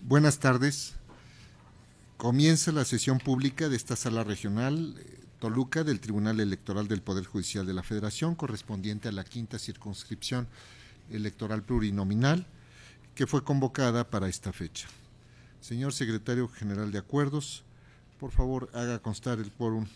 Buenas tardes. Comienza la sesión pública de esta Sala Regional Toluca del Tribunal Electoral del Poder Judicial de la Federación, correspondiente a la quinta circunscripción electoral plurinominal, que fue convocada para esta fecha. Señor Secretario General de Acuerdos, por favor, haga constar el quórum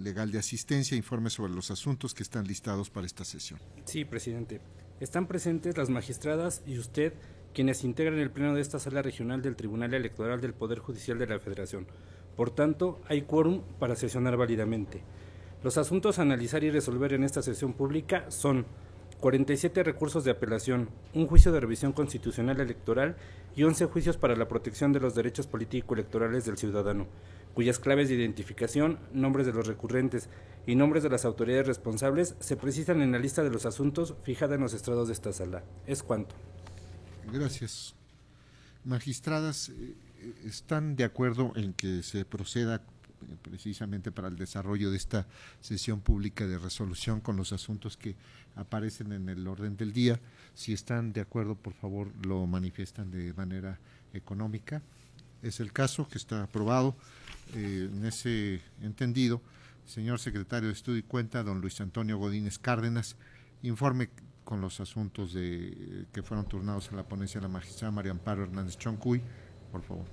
legal de asistencia e informe sobre los asuntos que están listados para esta sesión. Sí, presidente. Están presentes las magistradas y usted, quienes integran el pleno de esta Sala Regional del Tribunal Electoral del Poder Judicial de la Federación. Por tanto, hay quórum para sesionar válidamente. Los asuntos a analizar y resolver en esta sesión pública son 47 recursos de apelación, un juicio de revisión constitucional electoral y 11 juicios para la protección de los derechos político-electorales del ciudadano, cuyas claves de identificación, nombres de los recurrentes y nombres de las autoridades responsables se precisan en la lista de los asuntos fijada en los estrados de esta sala. Es cuanto. Gracias. Magistradas, ¿están de acuerdo en que se proceda precisamente para el desarrollo de esta sesión pública de resolución con los asuntos que aparecen en el orden del día? Si están de acuerdo, por favor, lo manifiestan de manera económica. Es el caso, que está aprobado. En ese entendido, señor secretario de Estudio y Cuenta, don Luis Antonio Godínez Cárdenas, informe con los asuntos que fueron turnados a la ponencia de la magistrada María Amparo Hernández Choncuy, por favor.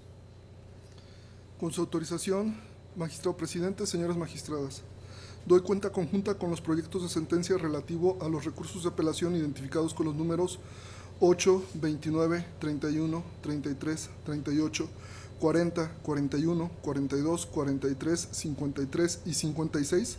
Con su autorización, magistrado presidente, señoras magistradas, doy cuenta conjunta con los proyectos de sentencia relativo a los recursos de apelación identificados con los números 8, 29, 31, 33, 38, 40, 41, 42, 43, 53 y 56,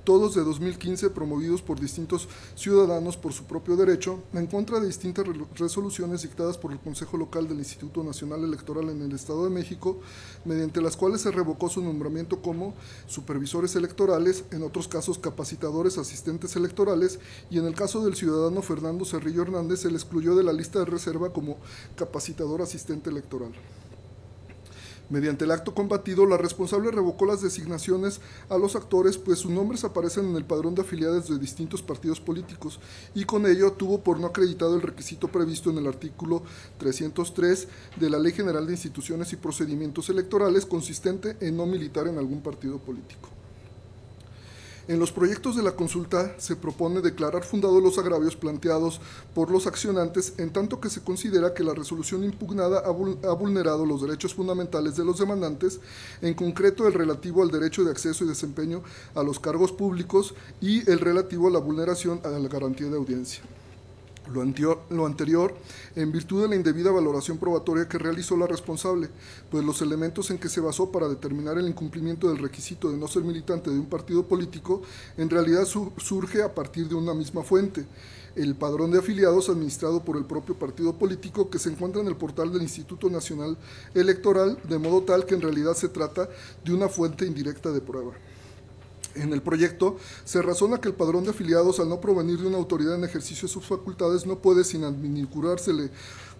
todos de 2015 promovidos por distintos ciudadanos por su propio derecho, en contra de distintas resoluciones dictadas por el Consejo Local del Instituto Nacional Electoral en el Estado de México, mediante las cuales se revocó su nombramiento como supervisores electorales, en otros casos capacitadores asistentes electorales, y en el caso del ciudadano Fernando Cerrillo Hernández se le excluyó de la lista de reserva como capacitador asistente electoral. Mediante el acto combatido, la responsable revocó las designaciones a los actores, pues sus nombres aparecen en el padrón de afiliados de distintos partidos políticos, y con ello tuvo por no acreditado el requisito previsto en el artículo 303 de la Ley General de Instituciones y Procedimientos Electorales, consistente en no militar en algún partido político. En los proyectos de la consulta se propone declarar fundados los agravios planteados por los accionantes, en tanto que se considera que la resolución impugnada ha vulnerado los derechos fundamentales de los demandantes, en concreto el relativo al derecho de acceso y desempeño a los cargos públicos y el relativo a la vulneración a la garantía de audiencia. Lo anterior, en virtud de la indebida valoración probatoria que realizó la responsable, pues los elementos en que se basó para determinar el incumplimiento del requisito de no ser militante de un partido político, en realidad surge a partir de una misma fuente: el padrón de afiliados administrado por el propio partido político, que se encuentra en el portal del Instituto Nacional Electoral, de modo tal que en realidad se trata de una fuente indirecta de prueba. En el proyecto se razona que el padrón de afiliados, al no provenir de una autoridad en ejercicio de sus facultades, no puede, sin adminícurársele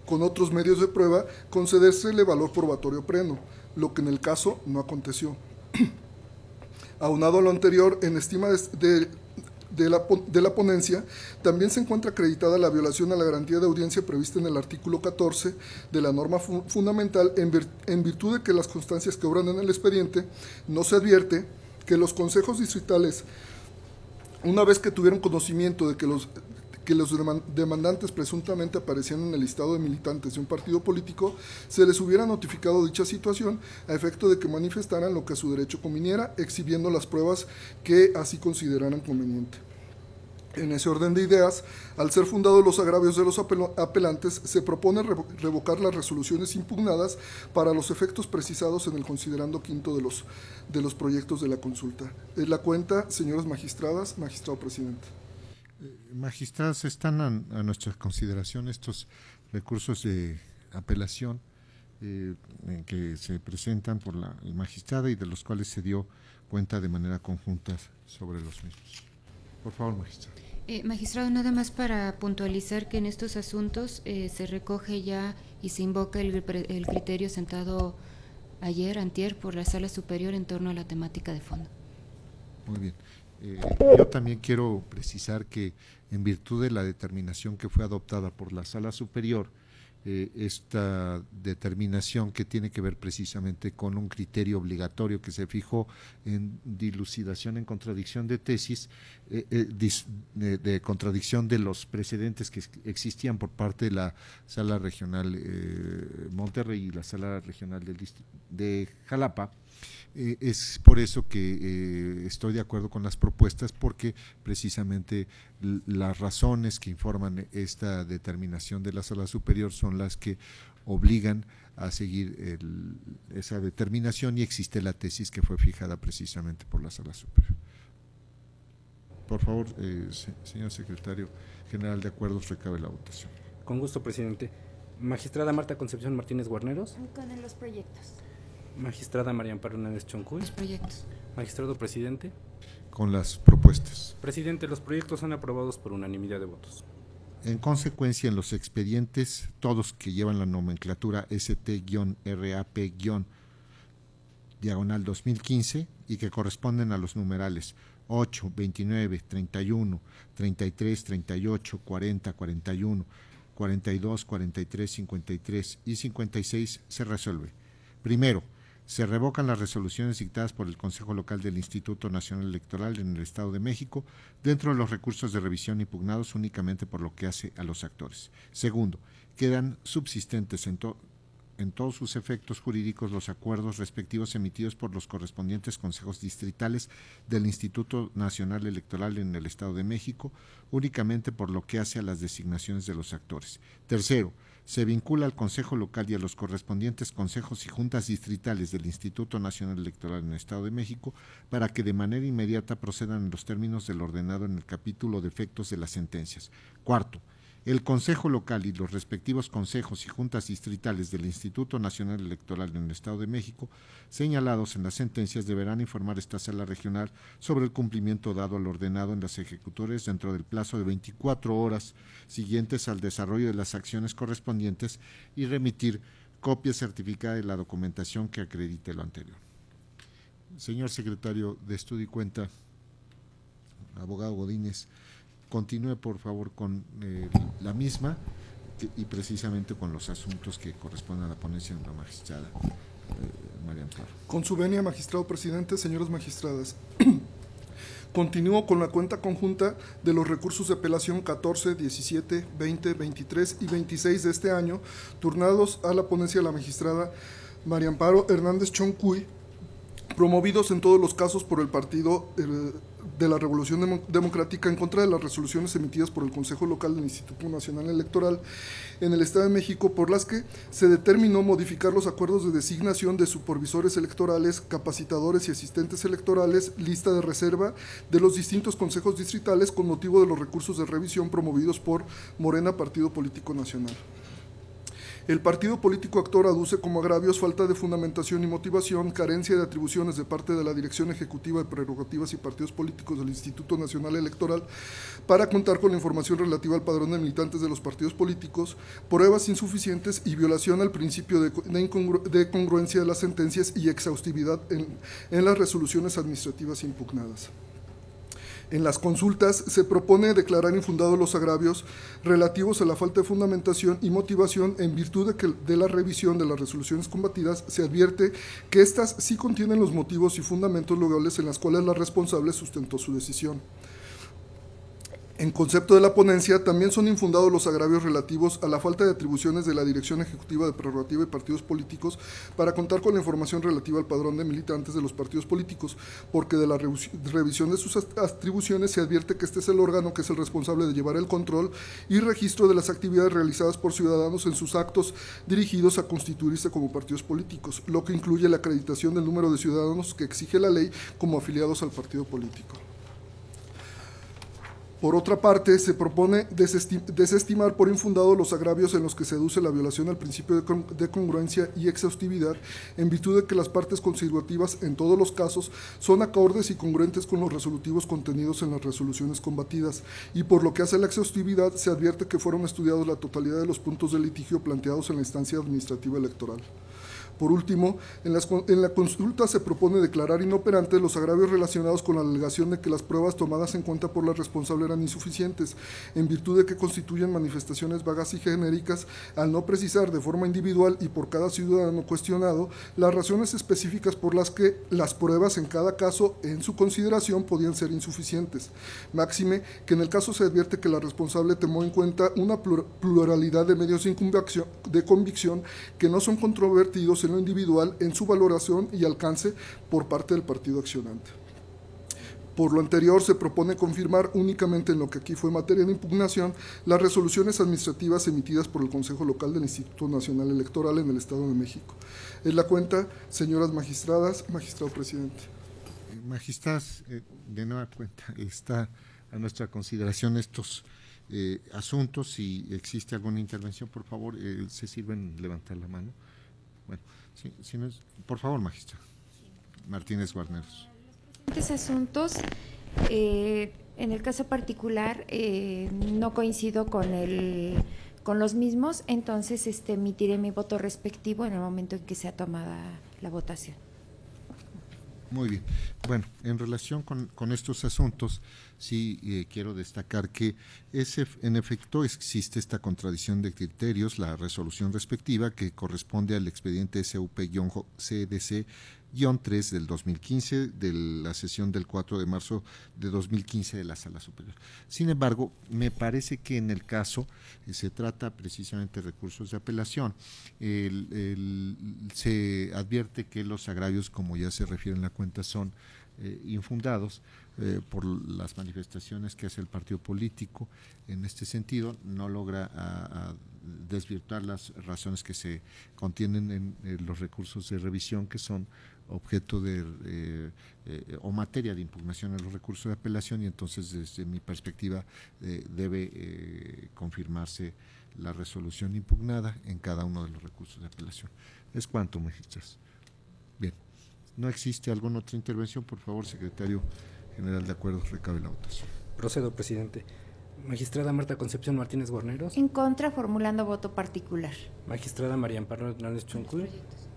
con otros medios de prueba, concedérsele valor probatorio pleno, lo que en el caso no aconteció. Aunado a lo anterior, en estima de la ponencia, también se encuentra acreditada la violación a la garantía de audiencia prevista en el artículo 14 de la norma fundamental, en virtud de que las constancias que obran en el expediente no se advierte que los consejos distritales, una vez que tuvieron conocimiento de que los demandantes presuntamente aparecían en el listado de militantes de un partido político, se les hubiera notificado dicha situación a efecto de que manifestaran lo que a su derecho conviniera, exhibiendo las pruebas que así consideraran conveniente. En ese orden de ideas, al ser fundados los agravios de los apelantes, se propone revocar las resoluciones impugnadas para los efectos precisados en el considerando quinto de los proyectos de la consulta. En la cuenta, señoras magistradas, magistrado presidente. Magistradas, están a nuestra consideración estos recursos de apelación que se presentan por la magistrada y de los cuales se dio cuenta de manera conjunta sobre los mismos. Por favor, magistrado. Magistrado, nada más para puntualizar que en estos asuntos se recoge ya y se invoca el criterio sentado antier, por la Sala Superior en torno a la temática de fondo. Muy bien. Yo también quiero precisar que en virtud de la determinación que fue adoptada por la Sala Superior, esta determinación que tiene que ver precisamente con un criterio obligatorio que se fijó en dilucidación en contradicción de tesis, de contradicción de los precedentes que existían por parte de la Sala Regional Monterrey y la Sala Regional de Jalapa. Es por eso que estoy de acuerdo con las propuestas, porque precisamente las razones que informan esta determinación de la Sala Superior son las que obligan a seguir esa determinación, y existe la tesis que fue fijada precisamente por la Sala Superior. Por favor, señor secretario general de acuerdos, recabe la votación. Con gusto, presidente. Magistrada Marta Concepción Martínez Guarneros. Con los proyectos. Magistrada María Amparo Hernández Choncuy. Los proyectos. Magistrado presidente. Con las propuestas. Presidente, los proyectos son aprobados por unanimidad de votos. En consecuencia, en los expedientes, todos que llevan la nomenclatura ST-RAP-2015 y que corresponden a los numerales 8, 29, 31, 33, 38, 40, 41, 42, 43, 53 y 56, se resuelve. Primero, se revocan las resoluciones dictadas por el Consejo Local del Instituto Nacional Electoral en el Estado de México dentro de los recursos de revisión impugnados únicamente por lo que hace a los actores. Segundo, quedan subsistentes en todos sus efectos jurídicos los acuerdos respectivos emitidos por los correspondientes consejos distritales del Instituto Nacional Electoral en el Estado de México, únicamente por lo que hace a las designaciones de los actores. Tercero, se vincula al Consejo Local y a los correspondientes consejos y juntas distritales del Instituto Nacional Electoral en el Estado de México para que de manera inmediata procedan en los términos del ordenado en el capítulo de efectos de las sentencias. Cuarto, el Consejo Local y los respectivos consejos y juntas distritales del Instituto Nacional Electoral en el Estado de México, señalados en las sentencias, deberán informar a esta Sala Regional sobre el cumplimiento dado al ordenado en las ejecutores dentro del plazo de 24 horas siguientes al desarrollo de las acciones correspondientes y remitir copia certificada de la documentación que acredite lo anterior. Señor secretario de Estudio y Cuenta, abogado Godínez, continúe por favor con la misma y precisamente con los asuntos que corresponden a la ponencia de la magistrada María Amparo. Con su venia, magistrado presidente, señoras magistradas. Continúo con la cuenta conjunta de los recursos de apelación 14, 17, 20, 23 y 26 de este año, turnados a la ponencia de la magistrada María Amparo Hernández Choncuy, promovidos en todos los casos por el Partido de la Revolución Democrática en contra de las resoluciones emitidas por el Consejo Local del Instituto Nacional Electoral en el Estado de México, por las que se determinó modificar los acuerdos de designación de supervisores electorales, capacitadores y asistentes electorales, lista de reserva de los distintos consejos distritales con motivo de los recursos de revisión promovidos por Morena, Partido Político Nacional. El partido político actor aduce como agravios falta de fundamentación y motivación, carencia de atribuciones de parte de la Dirección Ejecutiva de Prerrogativas y Partidos Políticos del Instituto Nacional Electoral para contar con la información relativa al padrón de militantes de los partidos políticos, pruebas insuficientes y violación al principio de congruencia de las sentencias y exhaustividad en las resoluciones administrativas impugnadas. En las consultas se propone declarar infundados los agravios relativos a la falta de fundamentación y motivación en virtud de la revisión de las resoluciones combatidas. Se advierte que éstas sí contienen los motivos y fundamentos legales en las cuales la responsable sustentó su decisión. En concepto de la ponencia, también son infundados los agravios relativos a la falta de atribuciones de la Dirección Ejecutiva de Prerrogativa y Partidos Políticos para contar con la información relativa al padrón de militantes de los partidos políticos, porque de la revisión de sus atribuciones se advierte que este es el órgano que es el responsable de llevar el control y registro de las actividades realizadas por ciudadanos en sus actos dirigidos a constituirse como partidos políticos, lo que incluye la acreditación del número de ciudadanos que exige la ley como afiliados al partido político. Por otra parte, se propone desestimar por infundado los agravios en los que se aduce la violación al principio de congruencia y exhaustividad, en virtud de que las partes conservativas en todos los casos son acordes y congruentes con los resolutivos contenidos en las resoluciones combatidas, y por lo que hace a la exhaustividad, se advierte que fueron estudiados la totalidad de los puntos de litigio planteados en la instancia administrativa electoral. Por último, en la consulta se propone declarar inoperantes los agravios relacionados con la alegación de que las pruebas tomadas en cuenta por la responsable eran insuficientes, en virtud de que constituyen manifestaciones vagas y genéricas, al no precisar de forma individual y por cada ciudadano cuestionado las razones específicas por las que las pruebas en cada caso, en su consideración, podían ser insuficientes. Máxime que en el caso se advierte que la responsable tomó en cuenta una pluralidad de medios de convicción que no son controvertidos en lo individual en su valoración y alcance por parte del partido accionante. Por lo anterior, se propone confirmar únicamente en lo que aquí fue materia de impugnación las resoluciones administrativas emitidas por el Consejo Local del Instituto Nacional Electoral en el Estado de México. Es la cuenta, señoras magistradas, magistrado presidente. Magistradas, de nueva cuenta, está a nuestra consideración estos asuntos. Si existe alguna intervención, por favor, se sirven levantar la mano. Bueno, si no es, por favor, magistrada. Martínez Guarneros. Los asuntos, en el caso particular, no coincido con los mismos, entonces emitiré mi voto respectivo en el momento en que sea tomada la votación. Muy bien. Bueno, en relación con estos asuntos, sí quiero destacar que en efecto existe esta contradicción de criterios, la resolución respectiva que corresponde al expediente SUP-CDC-3 del 2015, de la sesión del 4 de marzo de 2015 de la Sala Superior. Sin embargo, me parece que en el caso se trata precisamente de recursos de apelación. Se advierte que los agravios, como ya se refiere en la cuenta, son infundados por las manifestaciones que hace el partido político. En este sentido, no logra a desvirtuar las razones que se contienen en los recursos de revisión, que son objeto de o materia de impugnación en los recursos de apelación, y entonces desde mi perspectiva debe confirmarse la resolución impugnada en cada uno de los recursos de apelación. Es cuanto, magistrados. Bien, ¿no existe alguna otra intervención? Por favor, secretario general, de acuerdo, recabe la votación. Procedo, presidente. Magistrada Marta Concepción Martínez Guarneros. En contra, formulando voto particular. Magistrada María Amparo Hernández Choncuy.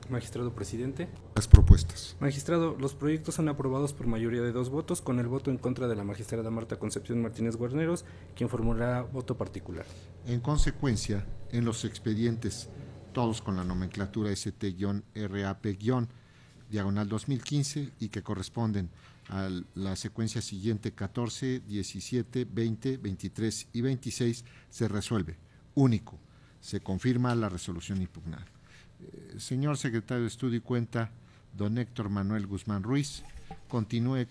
Magistrado presidente. Las propuestas. Magistrado, los proyectos son aprobados por mayoría de 2 votos, con el voto en contra de la magistrada Marta Concepción Martínez Guarneros, quien formulará voto particular. En consecuencia, en los expedientes, todos con la nomenclatura ST-RAP-2015 y que corresponden a la secuencia siguiente 14, 17, 20, 23 y 26, se resuelve. Único, se confirma la resolución impugnada. Señor secretario de Estudio y Cuenta, don Héctor Manuel Guzmán Ruiz, continúe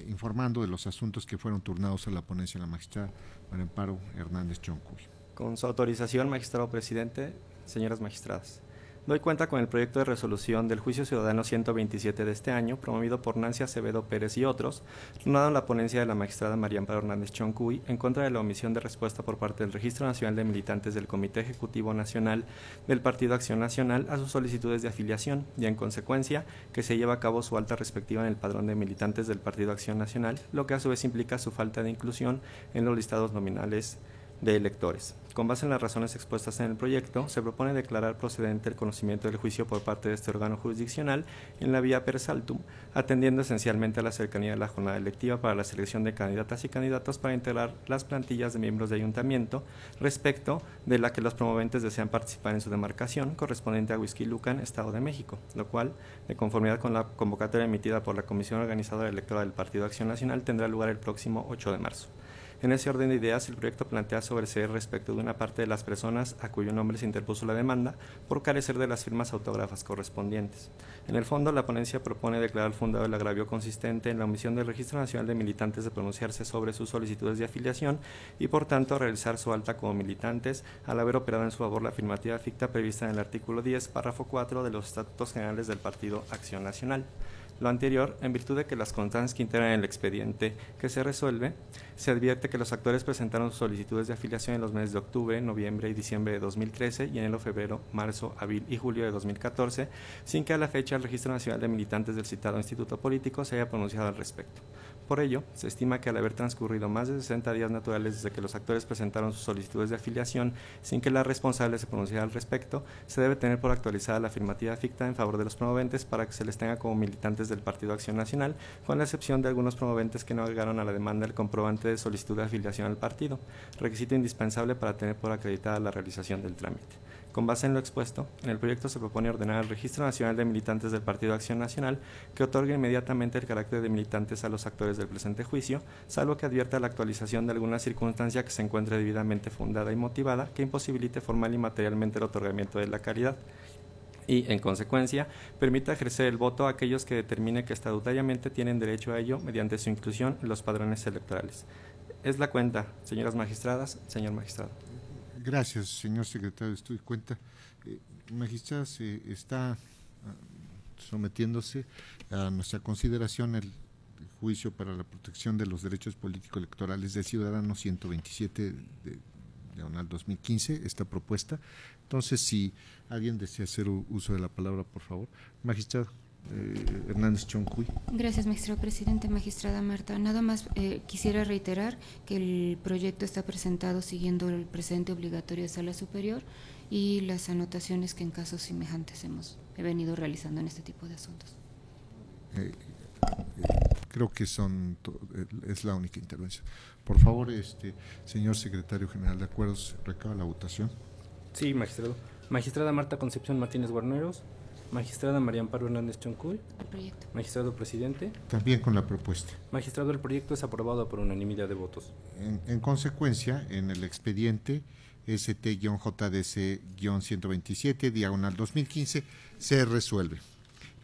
informando de los asuntos que fueron turnados a la ponencia de la magistrada María Amparo Hernández Choncuy. Con su autorización, magistrado presidente, señoras magistradas. Doy cuenta con el proyecto de resolución del Juicio Ciudadano 127 de este año, promovido por Nancy Acevedo Pérez y otros, turnado en la ponencia de la magistrada María Amparo Hernández Choncuy, en contra de la omisión de respuesta por parte del Registro Nacional de Militantes del Comité Ejecutivo Nacional del Partido Acción Nacional a sus solicitudes de afiliación, y en consecuencia que se lleva a cabo su alta respectiva en el padrón de militantes del Partido Acción Nacional, lo que a su vez implica su falta de inclusión en los listados nominales de electores. Con base en las razones expuestas en el proyecto, se propone declarar procedente el conocimiento del juicio por parte de este órgano jurisdiccional en la vía per saltum, atendiendo esencialmente a la cercanía de la jornada electiva para la selección de candidatas y candidatos para integrar las plantillas de miembros de ayuntamiento, respecto de la que los promoventes desean participar en su demarcación correspondiente a Huixquilucan, Estado de México, lo cual, de conformidad con la convocatoria emitida por la Comisión Organizadora Electoral del Partido Acción Nacional, tendrá lugar el próximo 8 de marzo. En ese orden de ideas, el proyecto plantea sobreseer respecto de una parte de las personas a cuyo nombre se interpuso la demanda por carecer de las firmas autógrafas correspondientes. En el fondo, la ponencia propone declarar fundado el agravio consistente en la omisión del Registro Nacional de Militantes de pronunciarse sobre sus solicitudes de afiliación y, por tanto, realizar su alta como militantes al haber operado en su favor la afirmativa ficta prevista en el artículo 10, párrafo 4 de los Estatutos Generales del Partido Acción Nacional. Lo anterior, en virtud de que las constancias que integran el expediente que se resuelve, se advierte que los actores presentaron sus solicitudes de afiliación en los meses de octubre, noviembre y diciembre de 2013 y enero, febrero, marzo, abril y julio de 2014, sin que a la fecha el Registro Nacional de Militantes del citado instituto político se haya pronunciado al respecto. Por ello, se estima que al haber transcurrido más de 60 días naturales desde que los actores presentaron sus solicitudes de afiliación sin que la responsable se pronunciara al respecto, se debe tener por actualizada la afirmativa ficta en favor de los promoventes para que se les tenga como militantes del Partido Acción Nacional, con la excepción de algunos promoventes que no agregaron a la demanda el comprobante de solicitud de afiliación al partido, requisito indispensable para tener por acreditada la realización del trámite. Con base en lo expuesto, en el proyecto se propone ordenar al Registro Nacional de Militantes del Partido Acción Nacional que otorgue inmediatamente el carácter de militantes a los actores del presente juicio, salvo que advierta la actualización de alguna circunstancia que se encuentre debidamente fundada y motivada que imposibilite formal y materialmente el otorgamiento de la calidad y, en consecuencia, permita ejercer el voto a aquellos que determine que estatutariamente tienen derecho a ello mediante su inclusión en los padrones electorales. Es la cuenta, señoras magistradas, señor magistrado. Gracias, señor secretario. Estoy cuenta. Magistrada, se está sometiéndose a nuestra consideración el juicio para la protección de los derechos políticos electorales del ciudadano 127 de 2015, esta propuesta. Entonces, si alguien desea hacer uso de la palabra, por favor. Magistrado Hernández Choncuy. Gracias, magistrado presidente. Magistrada Marta, nada más quisiera reiterar que el proyecto está presentado siguiendo el precedente obligatorio de Sala Superior y las anotaciones que en casos semejantes he venido realizando en este tipo de asuntos. Creo que es la única intervención. Por favor, señor secretario general de acuerdos, recaba la votación. Sí, magistrado. Magistrada Marta Concepción Martínez Guarneros. Magistrada María Amparo Hernández Choncuy. El proyecto. Magistrado presidente. También con la propuesta. Magistrado, el proyecto es aprobado por unanimidad de votos. En consecuencia, en el expediente ST-JDC-127, /2015, se resuelve.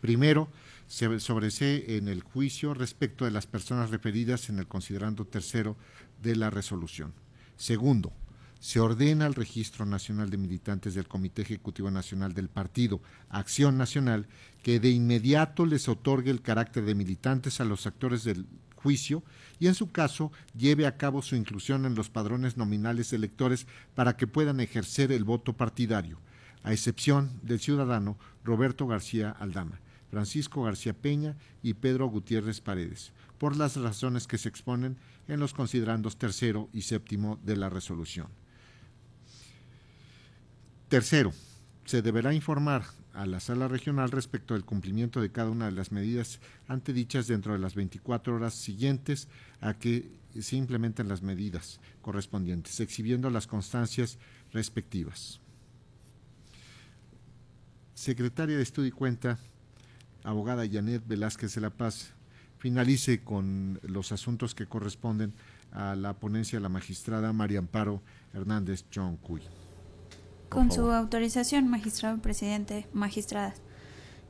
Primero, se sobresee en el juicio respecto de las personas referidas en el considerando tercero de la resolución. Segundo, se ordena al Registro Nacional de Militantes del Comité Ejecutivo Nacional del Partido Acción Nacional que de inmediato les otorgue el carácter de militantes a los actores del juicio y en su caso lleve a cabo su inclusión en los padrones nominales de electores para que puedan ejercer el voto partidario, a excepción del ciudadano Roberto García Aldama, Francisco García Peña y Pedro Gutiérrez Paredes, por las razones que se exponen en los considerandos tercero y séptimo de la resolución. Tercero, se deberá informar a la Sala Regional respecto del cumplimiento de cada una de las medidas antedichas dentro de las 24 horas siguientes a que se implementen las medidas correspondientes, exhibiendo las constancias respectivas. Secretaria de Estudio y Cuenta, abogada Janet Velázquez de la Paz, finalice con los asuntos que corresponden a la ponencia de la magistrada María Amparo Hernández Choncuy. Con su autorización, magistrado presidente, magistradas,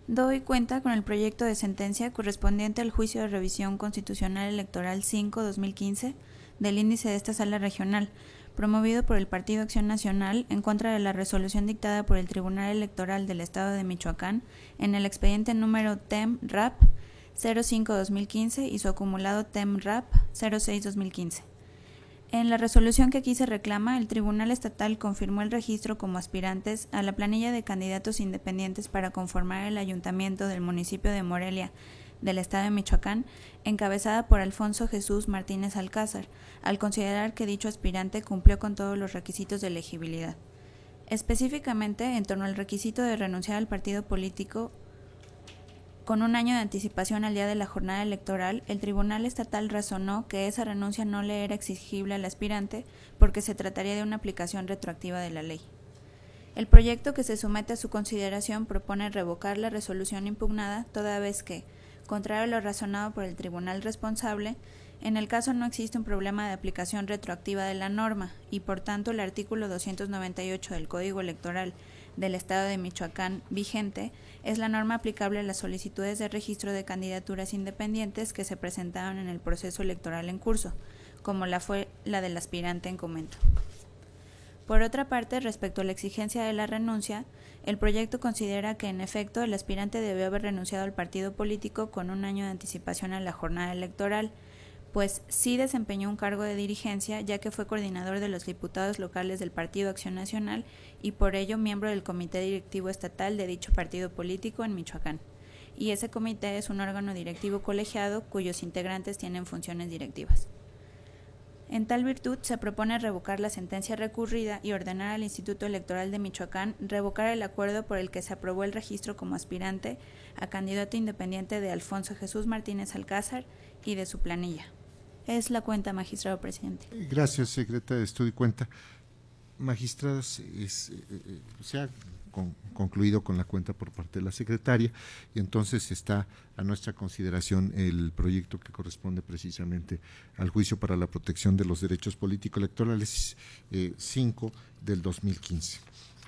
doy cuenta con el proyecto de sentencia correspondiente al juicio de revisión constitucional electoral 5/2015 del índice de esta sala regional, promovido por el Partido Acción Nacional en contra de la resolución dictada por el Tribunal Electoral del Estado de Michoacán en el expediente número TEM-RAP 05/2015 y su acumulado TEM-RAP 06/2015. En la resolución que aquí se reclama, el Tribunal Estatal confirmó el registro como aspirantes a la planilla de candidatos independientes para conformar el ayuntamiento del municipio de Morelia del Estado de Michoacán, encabezada por Alfonso Jesús Martínez Alcázar, al considerar que dicho aspirante cumplió con todos los requisitos de elegibilidad. Específicamente, en torno al requisito de renunciar al partido político con un año de anticipación al día de la jornada electoral, el Tribunal Estatal razonó que esa renuncia no le era exigible al aspirante porque se trataría de una aplicación retroactiva de la ley. El proyecto que se somete a su consideración propone revocar la resolución impugnada, toda vez que, contrario a lo razonado por el tribunal responsable, en el caso no existe un problema de aplicación retroactiva de la norma y, por tanto, el artículo 298 del Código Electoral del Estado de Michoacán vigente es la norma aplicable a las solicitudes de registro de candidaturas independientes que se presentaron en el proceso electoral en curso, como fue la del aspirante en comento. Por otra parte, respecto a la exigencia de la renuncia, el proyecto considera que, en efecto, el aspirante debió haber renunciado al partido político con un año de anticipación a la jornada electoral, pues sí desempeñó un cargo de dirigencia, ya que fue coordinador de los diputados locales del Partido Acción Nacional y por ello miembro del Comité Directivo Estatal de dicho partido político en Michoacán. y ese comité es un órgano directivo colegiado cuyos integrantes tienen funciones directivas. En tal virtud, se propone revocar la sentencia recurrida y ordenar al Instituto Electoral de Michoacán revocar el acuerdo por el que se aprobó el registro como aspirante a candidato independiente de Alfonso Jesús Martínez Alcázar y de su planilla. Es la cuenta, magistrado presidente. Gracias, secretaria. Estoy cuenta. Magistradas, se ha concluido con la cuenta por parte de la secretaria y entonces está a nuestra consideración el proyecto que corresponde precisamente al juicio para la protección de los derechos político-electorales 5 del 2015.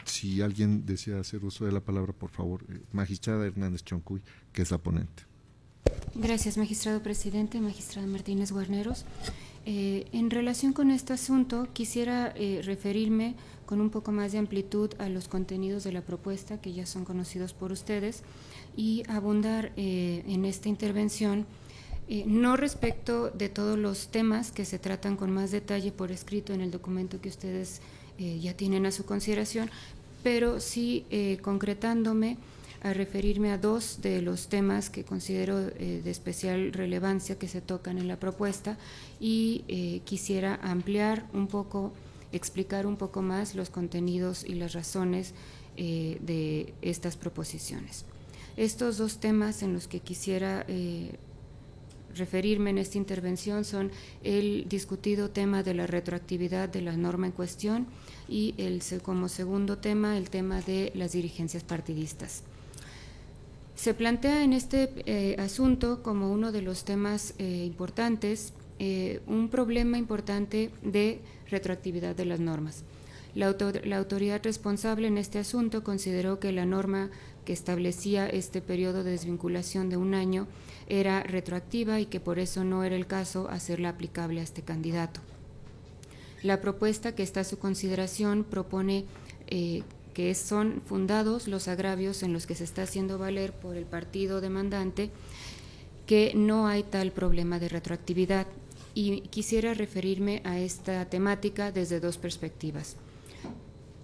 Si alguien desea hacer uso de la palabra, por favor, magistrada Hernández Choncuy, que es la ponente. Gracias, magistrado presidente, magistrada Martínez Guarneros. En relación con este asunto, quisiera referirme con un poco más de amplitud a los contenidos de la propuesta que ya son conocidos por ustedes y abundar en esta intervención, no respecto de todos los temas que se tratan con más detalle por escrito en el documento que ustedes ya tienen a su consideración, pero sí concretándome a referirme a dos de los temas que considero de especial relevancia que se tocan en la propuesta y quisiera ampliar un poco, explicar un poco más los contenidos y las razones de estas proposiciones. Estos dos temas en los que quisiera referirme en esta intervención son el discutido tema de la retroactividad de la norma en cuestión y como segundo tema el tema de las dirigencias partidistas. Se plantea en este asunto como uno de los temas importantes un problema importante de retroactividad de las normas. La autoridad responsable en este asunto consideró que la norma que establecía este periodo de desvinculación de 1 año era retroactiva y que por eso no era el caso hacerla aplicable a este candidato. La propuesta que está a su consideración propone que son fundados los agravios en los que se está haciendo valer por el partido demandante que no hay tal problema de retroactividad y quisiera referirme a esta temática desde dos perspectivas.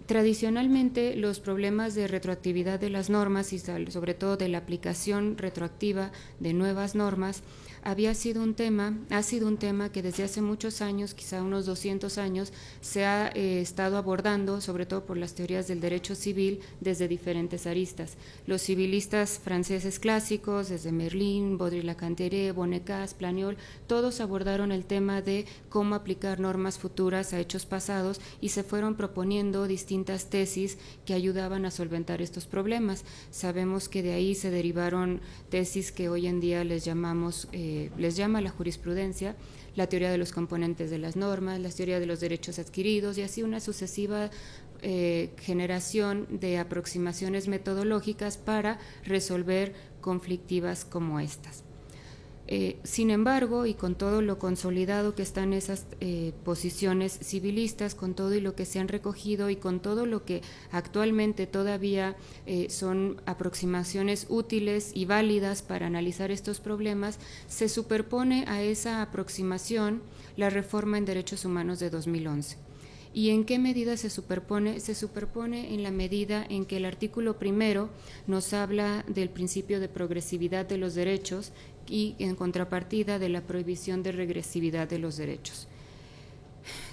Tradicionalmente, los problemas de retroactividad de las normas y sobre todo de la aplicación retroactiva de nuevas normas ha sido un tema que desde hace muchos años, quizá unos 200 años, se ha estado abordando, sobre todo por las teorías del derecho civil, desde diferentes aristas. Los civilistas franceses clásicos, desde Merlin, Baudry-Lacantere, Bonnecas, Planiol, todos abordaron el tema de cómo aplicar normas futuras a hechos pasados y se fueron proponiendo distintas tesis que ayudaban a solventar estos problemas. Sabemos que de ahí se derivaron tesis que hoy en día les llama la jurisprudencia, la teoría de los componentes de las normas, la teoría de los derechos adquiridos y así una sucesiva generación de aproximaciones metodológicas para resolver conflictivas como estas. Sin embargo, y con todo lo consolidado que están esas posiciones civilistas, con todo y lo que se han recogido y con todo lo que actualmente todavía son aproximaciones útiles y válidas para analizar estos problemas, se superpone a esa aproximación la reforma en derechos humanos de 2011. ¿Y en qué medida se superpone? Se superpone en la medida en que el artículo primero nos habla del principio de progresividad de los derechos y en contrapartida de la prohibición de regresividad de los derechos.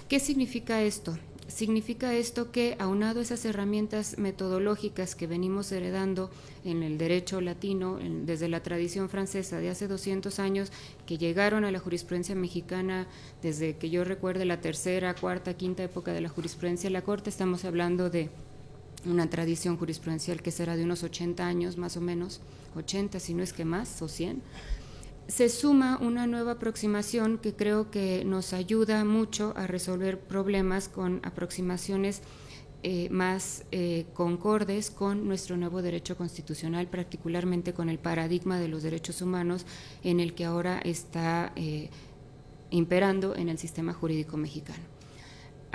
¿Qué significa esto? Significa esto que, aunado a esas herramientas metodológicas que venimos heredando en el derecho latino, desde la tradición francesa de hace 200 años, que llegaron a la jurisprudencia mexicana desde que yo recuerde la tercera, cuarta, quinta época de la jurisprudencia de la Corte, estamos hablando de una tradición jurisprudencial que será de unos 80 años más o menos, 80 si no es que más, o 100, se suma una nueva aproximación que creo que nos ayuda mucho a resolver problemas con aproximaciones más concordes con nuestro nuevo derecho constitucional, particularmente con el paradigma de los derechos humanos en el que ahora está imperando en el sistema jurídico mexicano.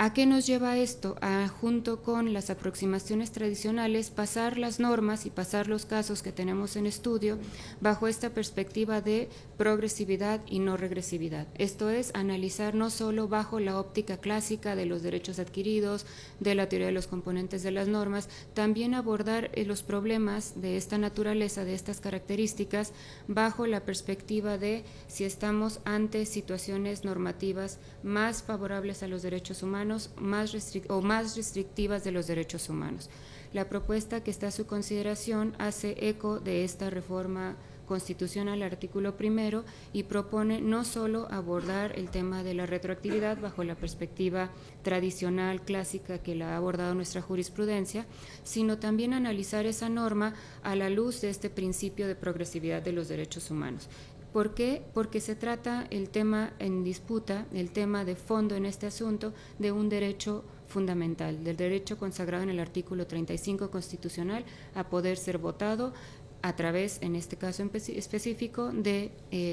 ¿A qué nos lleva esto? A, junto con las aproximaciones tradicionales, pasar las normas y pasar los casos que tenemos en estudio bajo esta perspectiva de progresividad y no regresividad. Esto es, analizar no solo bajo la óptica clásica de los derechos adquiridos, de la teoría de los componentes de las normas, también abordar los problemas de esta naturaleza, de estas características, bajo la perspectiva de si estamos ante situaciones normativas más favorables a los derechos humanos más restrictivas de los derechos humanos. La propuesta que está a su consideración hace eco de esta reforma constitucional, artículo 1, y propone no solo abordar el tema de la retroactividad bajo la perspectiva tradicional, clásica, que la ha abordado nuestra jurisprudencia, sino también analizar esa norma a la luz de este principio de progresividad de los derechos humanos. ¿Por qué? Porque se trata el tema en disputa, el tema de fondo en este asunto, de un derecho fundamental, del derecho consagrado en el artículo 35 constitucional a poder ser votado a través, en este caso específico, de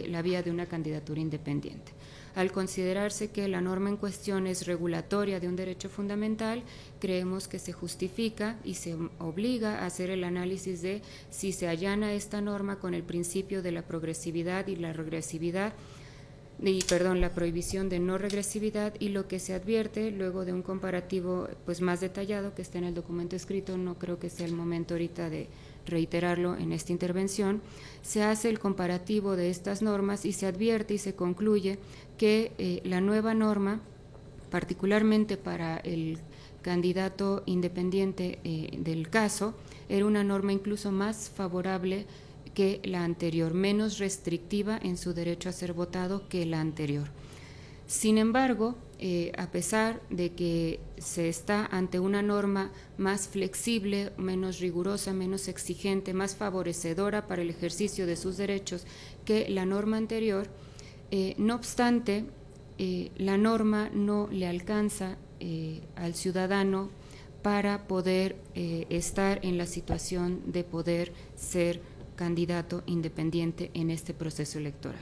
la vía de una candidatura independiente. Al considerarse que la norma en cuestión es regulatoria de un derecho fundamental, creemos que se justifica y se obliga a hacer el análisis de si se allana esta norma con el principio de la progresividad y la regresividad, la prohibición de no regresividad, y lo que se advierte luego de un comparativo pues más detallado que está en el documento escrito, no creo que sea el momento ahorita de reiterarlo en esta intervención, se hace el comparativo de estas normas y se advierte y se concluye que la nueva norma, particularmente para el candidato independiente del caso, era una norma incluso más favorable que la anterior, menos restrictiva en su derecho a ser votado que la anterior. Sin embargo, a pesar de que se está ante una norma más flexible, menos rigurosa, menos exigente, más favorecedora para el ejercicio de sus derechos que la norma anterior, no obstante, la norma no le alcanza al ciudadano para poder estar en la situación de poder ser candidato independiente en este proceso electoral.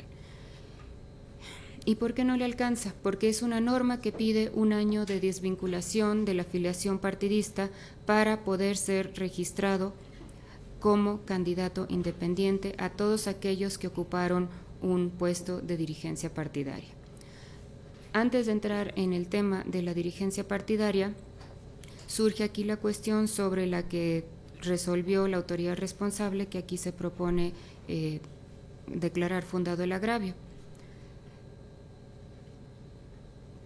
¿Y por qué no le alcanza? Porque es una norma que pide un año de desvinculación de la afiliación partidista para poder ser registrado como candidato independiente a todos aquellos que ocuparon un puesto de dirigencia partidaria. Antes de entrar en el tema de la dirigencia partidaria, surge aquí la cuestión sobre la que resolvió la autoridad responsable, que aquí se propone declarar fundado el agravio.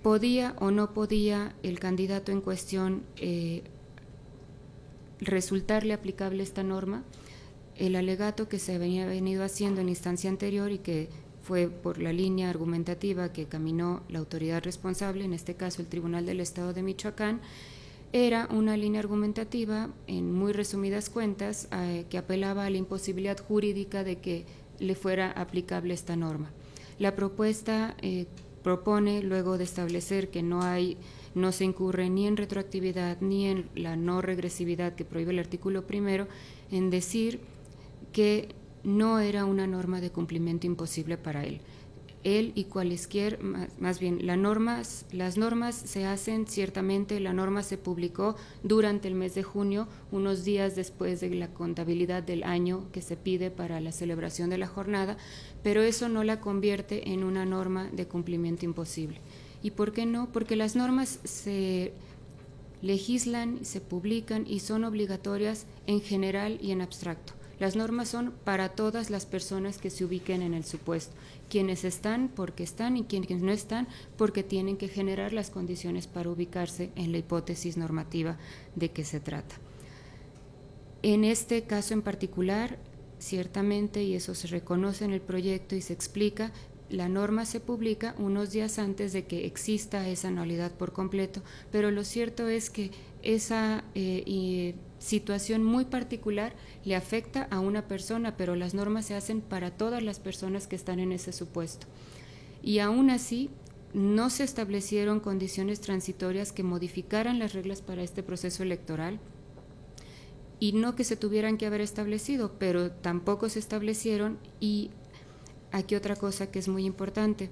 ¿Podía o no podía el candidato en cuestión resultarle aplicable esta norma? El alegato que se había venido haciendo en instancia anterior y que fue por la línea argumentativa que caminó la autoridad responsable, en este caso el Tribunal del Estado de Michoacán, era una línea argumentativa, en muy resumidas cuentas, que apelaba a la imposibilidad jurídica de que le fuera aplicable esta norma. La propuesta propone, luego de establecer que no se incurre ni en retroactividad ni en la no regresividad que prohíbe el artículo 1, en decir que no era una norma de cumplimiento imposible para él. Él y cualesquier, más bien, las normas se hacen, ciertamente la norma se publicó durante el mes de junio, unos días después de la contabilidad del año que se pide para la celebración de la jornada, pero eso no la convierte en una norma de cumplimiento imposible. ¿Y por qué no? Porque las normas se legislan, se publican y son obligatorias en general y en abstracto. Las normas son para todas las personas que se ubiquen en el supuesto, quienes están porque están y quienes no están porque tienen que generar las condiciones para ubicarse en la hipótesis normativa de que se trata. En este caso en particular, ciertamente, y eso se reconoce en el proyecto y se explica, la norma se publica unos días antes de que exista esa nulidad por completo, pero lo cierto es que esa situación muy particular le afecta a una persona, pero las normas se hacen para todas las personas que están en ese supuesto. Y aún así, no se establecieron condiciones transitorias que modificaran las reglas para este proceso electoral, y no que se tuvieran que haber establecido, pero tampoco se establecieron. Y aquí otra cosa que es muy importante.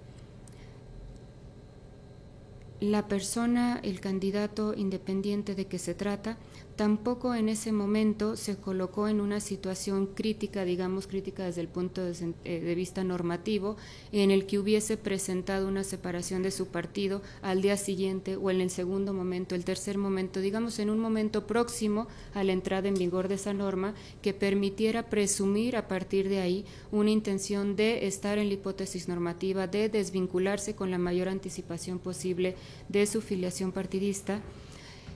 la persona, el candidato independiente de que se trata, tampoco en ese momento se colocó en una situación crítica, digamos crítica desde el punto de vista normativo, en el que hubiese presentado una separación de su partido al día siguiente o en el segundo momento, el tercer momento, digamos en un momento próximo a la entrada en vigor de esa norma que permitiera presumir a partir de ahí una intención de estar en la hipótesis normativa, de desvincularse con la mayor anticipación posible de su filiación partidista,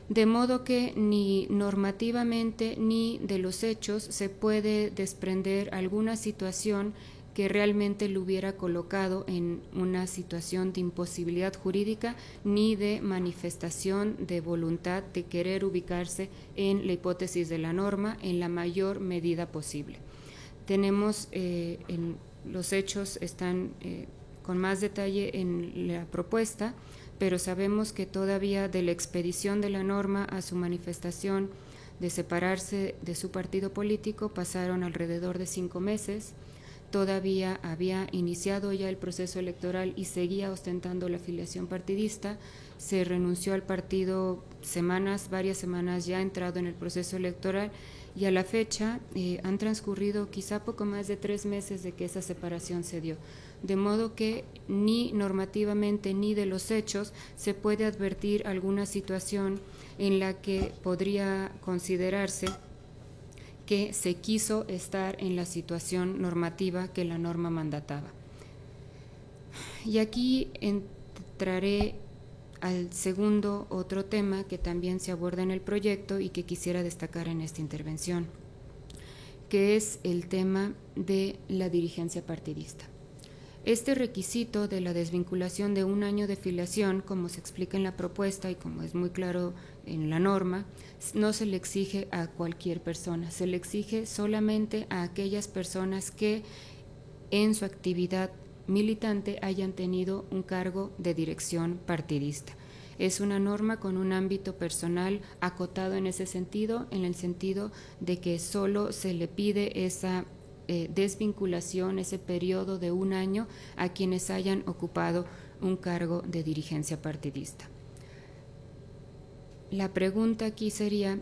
de modo que ni normativamente ni de los hechos se puede desprender alguna situación que realmente lo hubiera colocado en una situación de imposibilidad jurídica ni de manifestación de voluntad de querer ubicarse en la hipótesis de la norma en la mayor medida posible. Tenemos, los hechos están con más detalle en la propuesta, pero sabemos que todavía de la expedición de la norma a su manifestación de separarse de su partido político pasaron alrededor de 5 meses, todavía había iniciado ya el proceso electoral y seguía ostentando la afiliación partidista, se renunció al partido varias semanas ya entrado en el proceso electoral y a la fecha han transcurrido quizá poco más de 3 meses de que esa separación se dio. De modo que ni normativamente ni de los hechos se puede advertir alguna situación en la que podría considerarse que se quiso estar en la situación normativa que la norma mandataba. Y aquí entraré al segundo otro tema que también se aborda en el proyecto y que quisiera destacar en esta intervención, que es el tema de la dirigencia partidista. Este requisito de la desvinculación de 1 año de filiación, como se explica en la propuesta y como es muy claro en la norma, no se le exige a cualquier persona, se le exige solamente a aquellas personas que en su actividad militante hayan tenido un cargo de dirección partidista. Es una norma con un ámbito personal acotado en ese sentido, en el sentido de que solo se le pide esa desvinculación, ese periodo de 1 año a quienes hayan ocupado un cargo de dirigencia partidista. La pregunta aquí sería,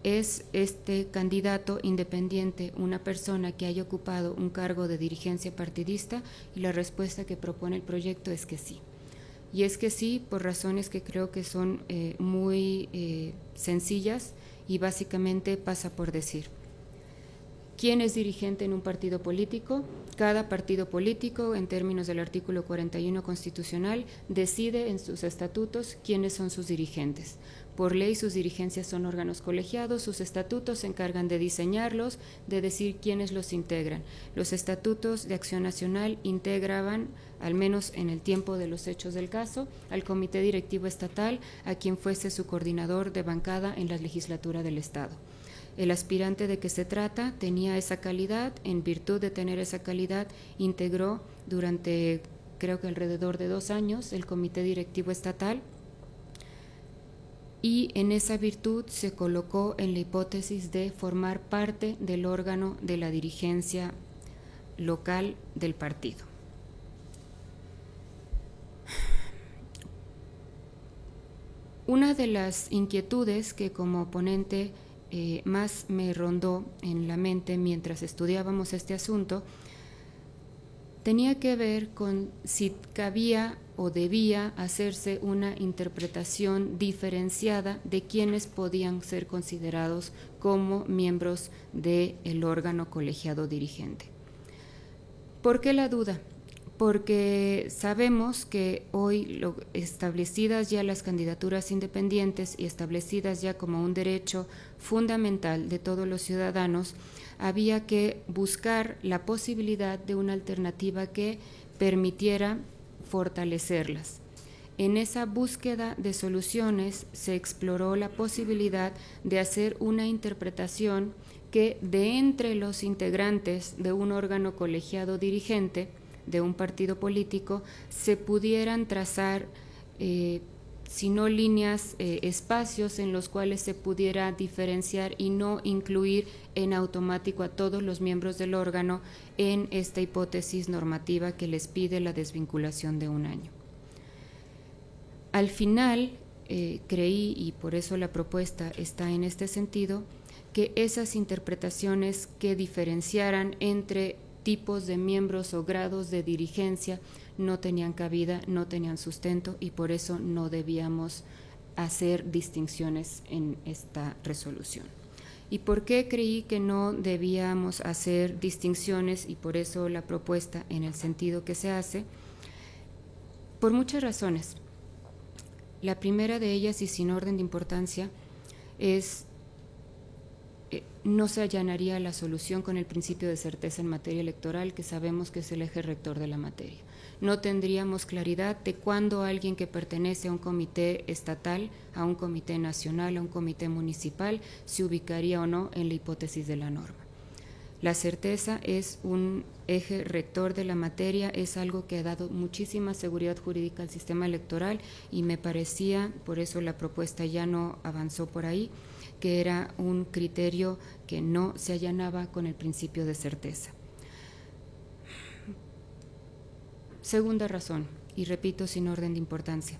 ¿es este candidato independiente una persona que haya ocupado un cargo de dirigencia partidista? Y la respuesta que propone el proyecto es que sí. Y es que sí, por razones que creo que son muy sencillas y básicamente pasa por decir. ¿Quién es dirigente en un partido político? Cada partido político, en términos del artículo 41 constitucional, decide en sus estatutos quiénes son sus dirigentes. Por ley, sus dirigencias son órganos colegiados, sus estatutos se encargan de diseñarlos, de decir quiénes los integran. Los estatutos de Acción Nacional integraban, al menos en el tiempo de los hechos del caso, al Comité Directivo Estatal, a quien fuese su coordinador de bancada en la legislatura del Estado. El aspirante de que se trata tenía esa calidad, en virtud de tener esa calidad, integró durante, creo que alrededor de 2 años, el Comité Directivo Estatal, y en esa virtud se colocó en la hipótesis de formar parte del órgano de la dirigencia local del partido. Una de las inquietudes que como ponente más me rondó en la mente mientras estudiábamos este asunto tenía que ver con si cabía o debía hacerse una interpretación diferenciada de quienes podían ser considerados como miembros del órgano colegiado dirigente. ¿Por qué la duda? Porque sabemos que hoy establecidas ya las candidaturas independientes y establecidas ya como un derecho fundamental de todos los ciudadanos, había que buscar la posibilidad de una alternativa que permitiera fortalecerlas. En esa búsqueda de soluciones se exploró la posibilidad de hacer una interpretación que de entre los integrantes de un órgano colegiado dirigente de un partido político se pudieran trazar, si no líneas, espacios en los cuales se pudiera diferenciar y no incluir en automático a todos los miembros del órgano en esta hipótesis normativa que les pide la desvinculación de 1 año. Al final creí, y por eso la propuesta está en este sentido, que esas interpretaciones que diferenciaran entre tipos de miembros o grados de dirigencia no tenían cabida, no tenían sustento, y por eso no debíamos hacer distinciones en esta resolución. ¿Y por qué creí que no debíamos hacer distinciones y por eso la propuesta en el sentido que se hace? Por muchas razones. La primera de ellas, y sin orden de importancia, es no se allanaría la solución con el principio de certeza en materia electoral, que sabemos que es el eje rector de la materia. No tendríamos claridad de cuándo alguien que pertenece a un comité estatal, a un comité nacional, a un comité municipal, se ubicaría o no en la hipótesis de la norma. La certeza es un eje rector de la materia, es algo que ha dado muchísima seguridad jurídica al sistema electoral y me parecía, por eso la propuesta ya no avanzó por ahí, que era un criterio que no se allanaba con el principio de certeza. Segunda razón, y repito sin orden de importancia,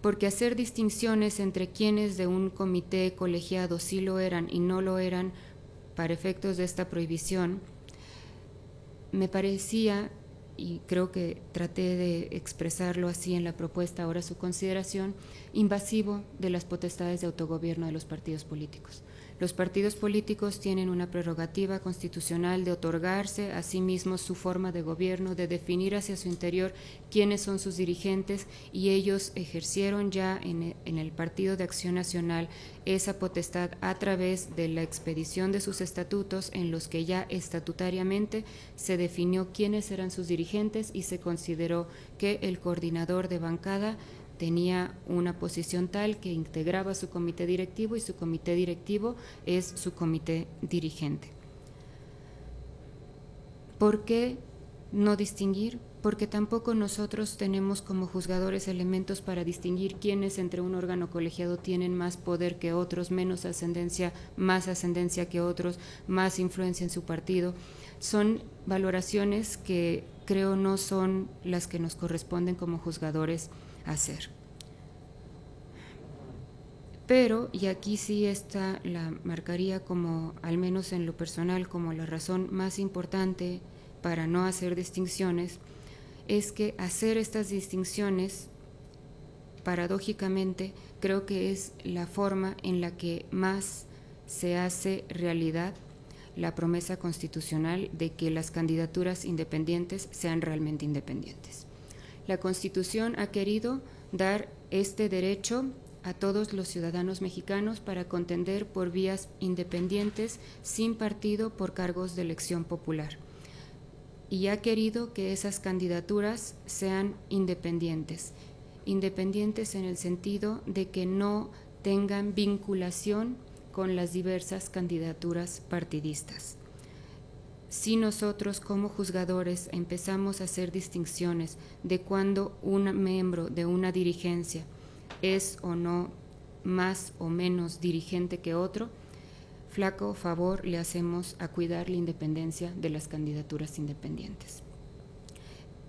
porque hacer distinciones entre quienes de un comité colegiado sí lo eran y no lo eran para efectos de esta prohibición, me parecía, y creo que traté de expresarlo así en la propuesta, ahora su consideración, invasivo de las potestades de autogobierno de los partidos políticos. Los partidos políticos tienen una prerrogativa constitucional de otorgarse a sí mismos su forma de gobierno, de definir hacia su interior quiénes son sus dirigentes, y ellos ejercieron ya en el Partido de Acción Nacional esa potestad a través de la expedición de sus estatutos, en los que ya estatutariamente se definió quiénes eran sus dirigentes y se consideró que el coordinador de bancada tenía una posición tal que integraba su comité directivo y su comité directivo es su comité dirigente. ¿Por qué no distinguir? Porque tampoco nosotros tenemos como juzgadores elementos para distinguir quiénes entre un órgano colegiado tienen más poder que otros, menos ascendencia, más ascendencia que otros, más influencia en su partido. Son valoraciones que creo no son las que nos corresponden como juzgadores hacer. Pero, y aquí sí esta la marcaría como, al menos en lo personal, como la razón más importante para no hacer distinciones, es que hacer estas distinciones, paradójicamente, creo que es la forma en la que más se hace realidad la promesa constitucional de que las candidaturas independientes sean realmente independientes. La Constitución ha querido dar este derecho a todos los ciudadanos mexicanos para contender por vías independientes, sin partido, por cargos de elección popular. Y ha querido que esas candidaturas sean independientes, independientes en el sentido de que no tengan vinculación con las diversas candidaturas partidistas. Si nosotros como juzgadores empezamos a hacer distinciones de cuando un miembro de una dirigencia es o no más o menos dirigente que otro, flaco favor le hacemos a cuidar la independencia de las candidaturas independientes.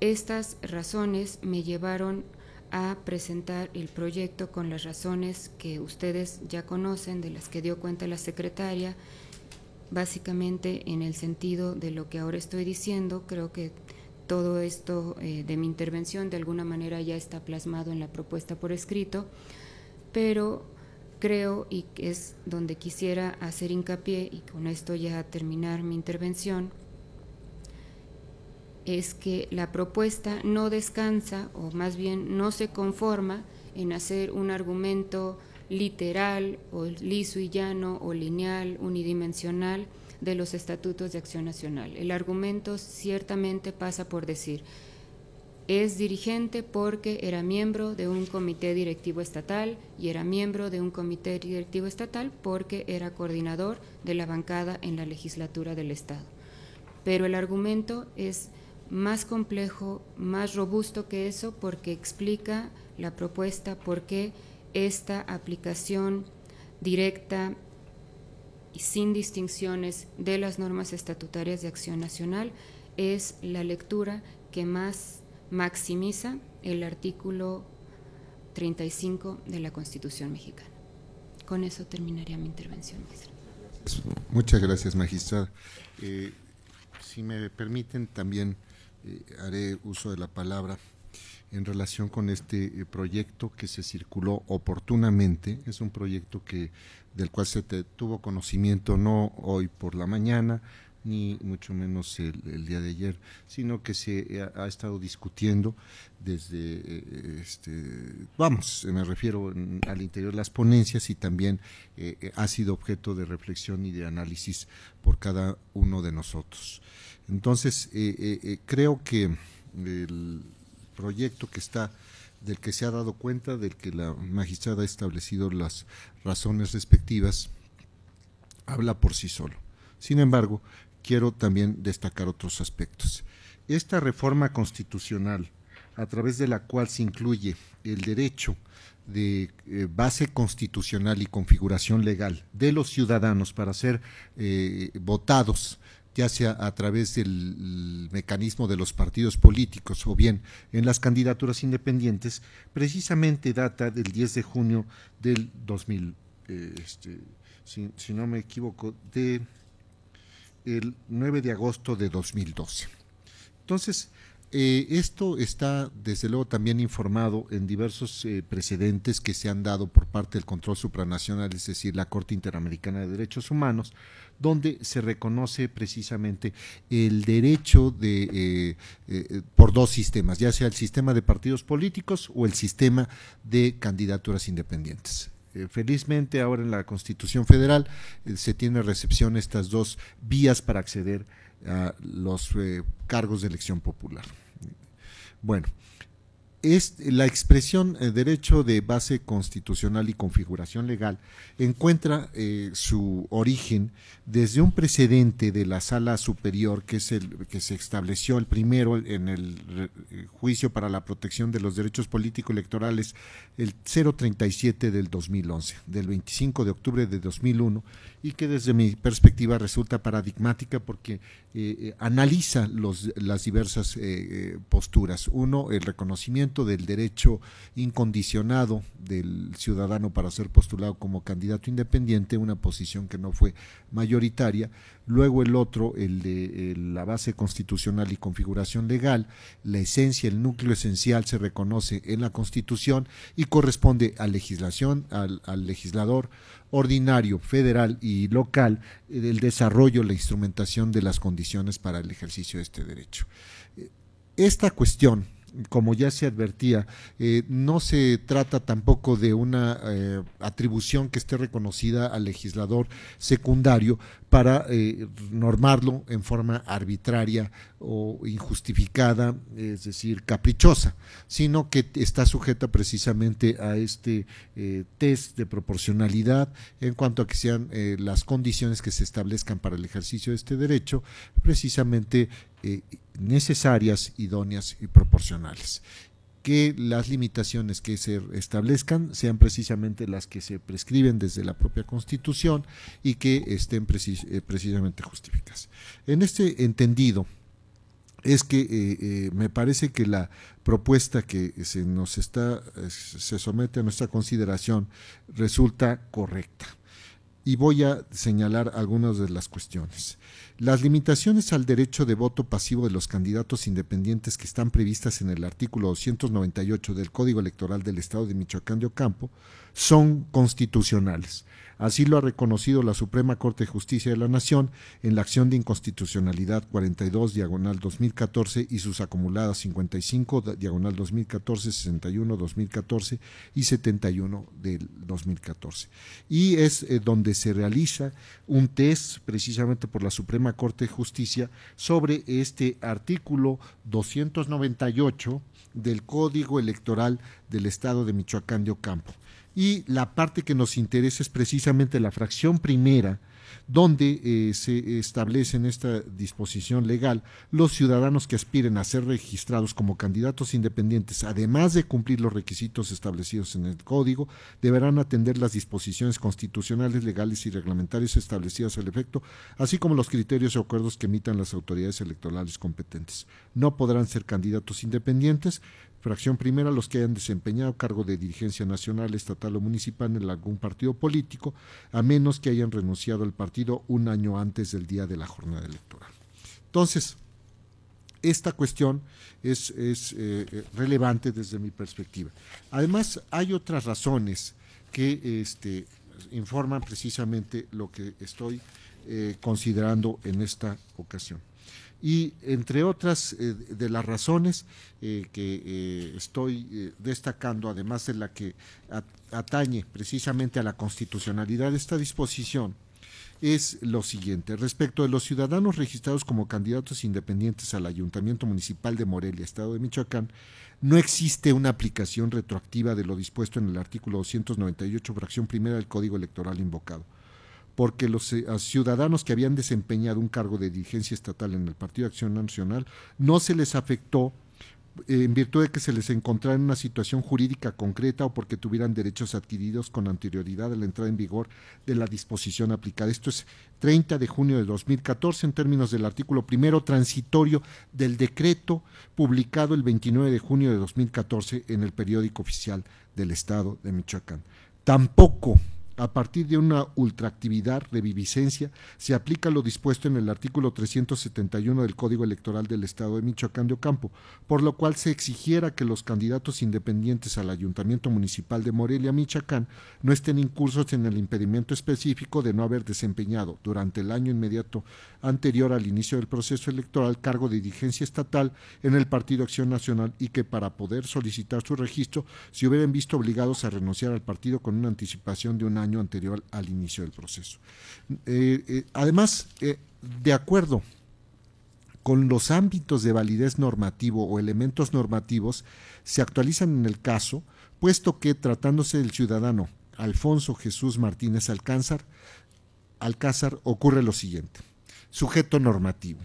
Estas razones me llevaron a presentar el proyecto con las razones que ustedes ya conocen, de las que dio cuenta la secretaria, básicamente en el sentido de lo que ahora estoy diciendo. Creo que todo esto de mi intervención de alguna manera ya está plasmado en la propuesta por escrito, pero creo, y es donde quisiera hacer hincapié, y con esto ya terminar mi intervención, es que la propuesta no descansa, o más bien no se conforma en hacer un argumento literal o liso y llano o lineal, unidimensional de los estatutos de Acción Nacional. El argumento ciertamente pasa por decir: es dirigente porque era miembro de un comité directivo estatal, y era miembro de un comité directivo estatal porque era coordinador de la bancada en la legislatura del Estado. Pero el argumento es más complejo, más robusto que eso, porque explica la propuesta por qué esta aplicación directa y sin distinciones de las normas estatutarias de Acción Nacional es la lectura que más maximiza el artículo 35 de la Constitución mexicana. Con eso terminaría mi intervención, maestra. Muchas gracias, magistrada. Si me permiten, también haré uso de la palabra en relación con este proyecto que se circuló oportunamente. Es un proyecto del cual se tuvo conocimiento no hoy por la mañana, ni mucho menos el día de ayer, sino que se ha estado discutiendo desde, me refiero al interior de las ponencias, y también ha sido objeto de reflexión y de análisis por cada uno de nosotros. Entonces, creo que el proyecto del que se ha dado cuenta, del que la magistrada ha establecido las razones respectivas, habla por sí solo. Sin embargo, quiero también destacar otros aspectos. Esta reforma constitucional, a través de la cual se incluye el derecho de base constitucional y configuración legal de los ciudadanos para ser votados, ya sea a través del mecanismo de los partidos políticos o bien en las candidaturas independientes, precisamente data del 10 de junio del 2000, si no me equivoco, el 9 de agosto de 2012. Entonces, esto está desde luego también informado en diversos precedentes que se han dado por parte del control supranacional, es decir, la Corte Interamericana de Derechos Humanos, donde se reconoce precisamente el derecho por dos sistemas, ya sea el sistema de partidos políticos o el sistema de candidaturas independientes. Felizmente ahora en la Constitución Federal se tiene recepción estas dos vías para acceder a los cargos de elección popular. Bueno, la expresión derecho de base constitucional y configuración legal encuentra su origen desde un precedente de la Sala Superior, que es el que se estableció el primero en el juicio para la protección de los derechos político-electorales, el 037 del 2011, del 25 de octubre de 2001, y que desde mi perspectiva resulta paradigmática porque analiza las diversas posturas. Uno, el reconocimiento del derecho incondicionado del ciudadano para ser postulado como candidato independiente, una posición que no fue mayoritaria. Luego el otro, el de la base constitucional y configuración legal, la esencia, el núcleo esencial se reconoce en la Constitución y corresponde a legislación, al legislador ordinario, federal y local, el desarrollo, la instrumentación de las condiciones para el ejercicio de este derecho. Esta cuestión, como ya se advertía, no se trata tampoco de una atribución que esté reconocida al legislador secundario para normarlo en forma arbitraria o injustificada, es decir, caprichosa, sino que está sujeta precisamente a este test de proporcionalidad en cuanto a que sean las condiciones que se establezcan para el ejercicio de este derecho precisamente necesarias, idóneas y proporcionales. Que las limitaciones que se establezcan sean precisamente las que se prescriben desde la propia Constitución y que estén precisamente justificadas. En este entendido es que me parece que la propuesta que se somete a nuestra consideración resulta correcta. Y voy a señalar algunas de las cuestiones. Las limitaciones al derecho de voto pasivo de los candidatos independientes que están previstas en el artículo 298 del Código Electoral del Estado de Michoacán de Ocampo son constitucionales. Así lo ha reconocido la Suprema Corte de Justicia de la Nación en la acción de inconstitucionalidad 42/2014 y sus acumuladas 55/2014, 61/2014 y 71 del 2014. Y es donde se realiza un test precisamente por la Suprema Corte de Justicia sobre este artículo 298 del Código Electoral del Estado de Michoacán de Ocampo. Y la parte que nos interesa es precisamente la fracción primera, donde se establece en esta disposición legal los ciudadanos que aspiren a ser registrados como candidatos independientes, además de cumplir los requisitos establecidos en el Código, deberán atender las disposiciones constitucionales, legales y reglamentarias establecidas al efecto, así como los criterios y acuerdos que emitan las autoridades electorales competentes. No podrán ser candidatos independientes Fracción primera, los que hayan desempeñado cargo de dirigencia nacional, estatal o municipal en algún partido político, a menos que hayan renunciado al partido un año antes del día de la jornada electoral. Entonces, esta cuestión es relevante desde mi perspectiva. Además, hay otras razones que informan precisamente lo que estoy considerando en esta ocasión. Y entre otras de las razones que estoy destacando, además de la que atañe precisamente a la constitucionalidad de esta disposición, es lo siguiente: respecto de los ciudadanos registrados como candidatos independientes al Ayuntamiento Municipal de Morelia, Estado de Michoacán, no existe una aplicación retroactiva de lo dispuesto en el artículo 298, fracción primera del Código Electoral invocado, porque los ciudadanos que habían desempeñado un cargo de dirigencia estatal en el Partido de Acción Nacional no se les afectó en virtud de que se les encontrara en una situación jurídica concreta o porque tuvieran derechos adquiridos con anterioridad a la entrada en vigor de la disposición aplicada. Esto es 30 de junio de 2014 en términos del artículo primero transitorio del decreto publicado el 29 de junio de 2014 en el periódico oficial del Estado de Michoacán. Tampoco a partir de una ultraactividad, reviviscencia, se aplica lo dispuesto en el artículo 371 del Código Electoral del Estado de Michoacán de Ocampo, por lo cual se exigiera que los candidatos independientes al Ayuntamiento Municipal de Morelia, Michoacán, no estén incursos en el impedimento específico de no haber desempeñado durante el año inmediato anterior al inicio del proceso electoral cargo de dirigencia estatal en el Partido Acción Nacional y que para poder solicitar su registro se hubieran visto obligados a renunciar al partido con una anticipación de un año anterior al inicio del proceso. Además, de acuerdo con los ámbitos de validez normativo o elementos normativos, se actualizan en el caso, puesto que tratándose del ciudadano Alfonso Jesús Martínez Alcázar, ocurre lo siguiente: sujeto normativo.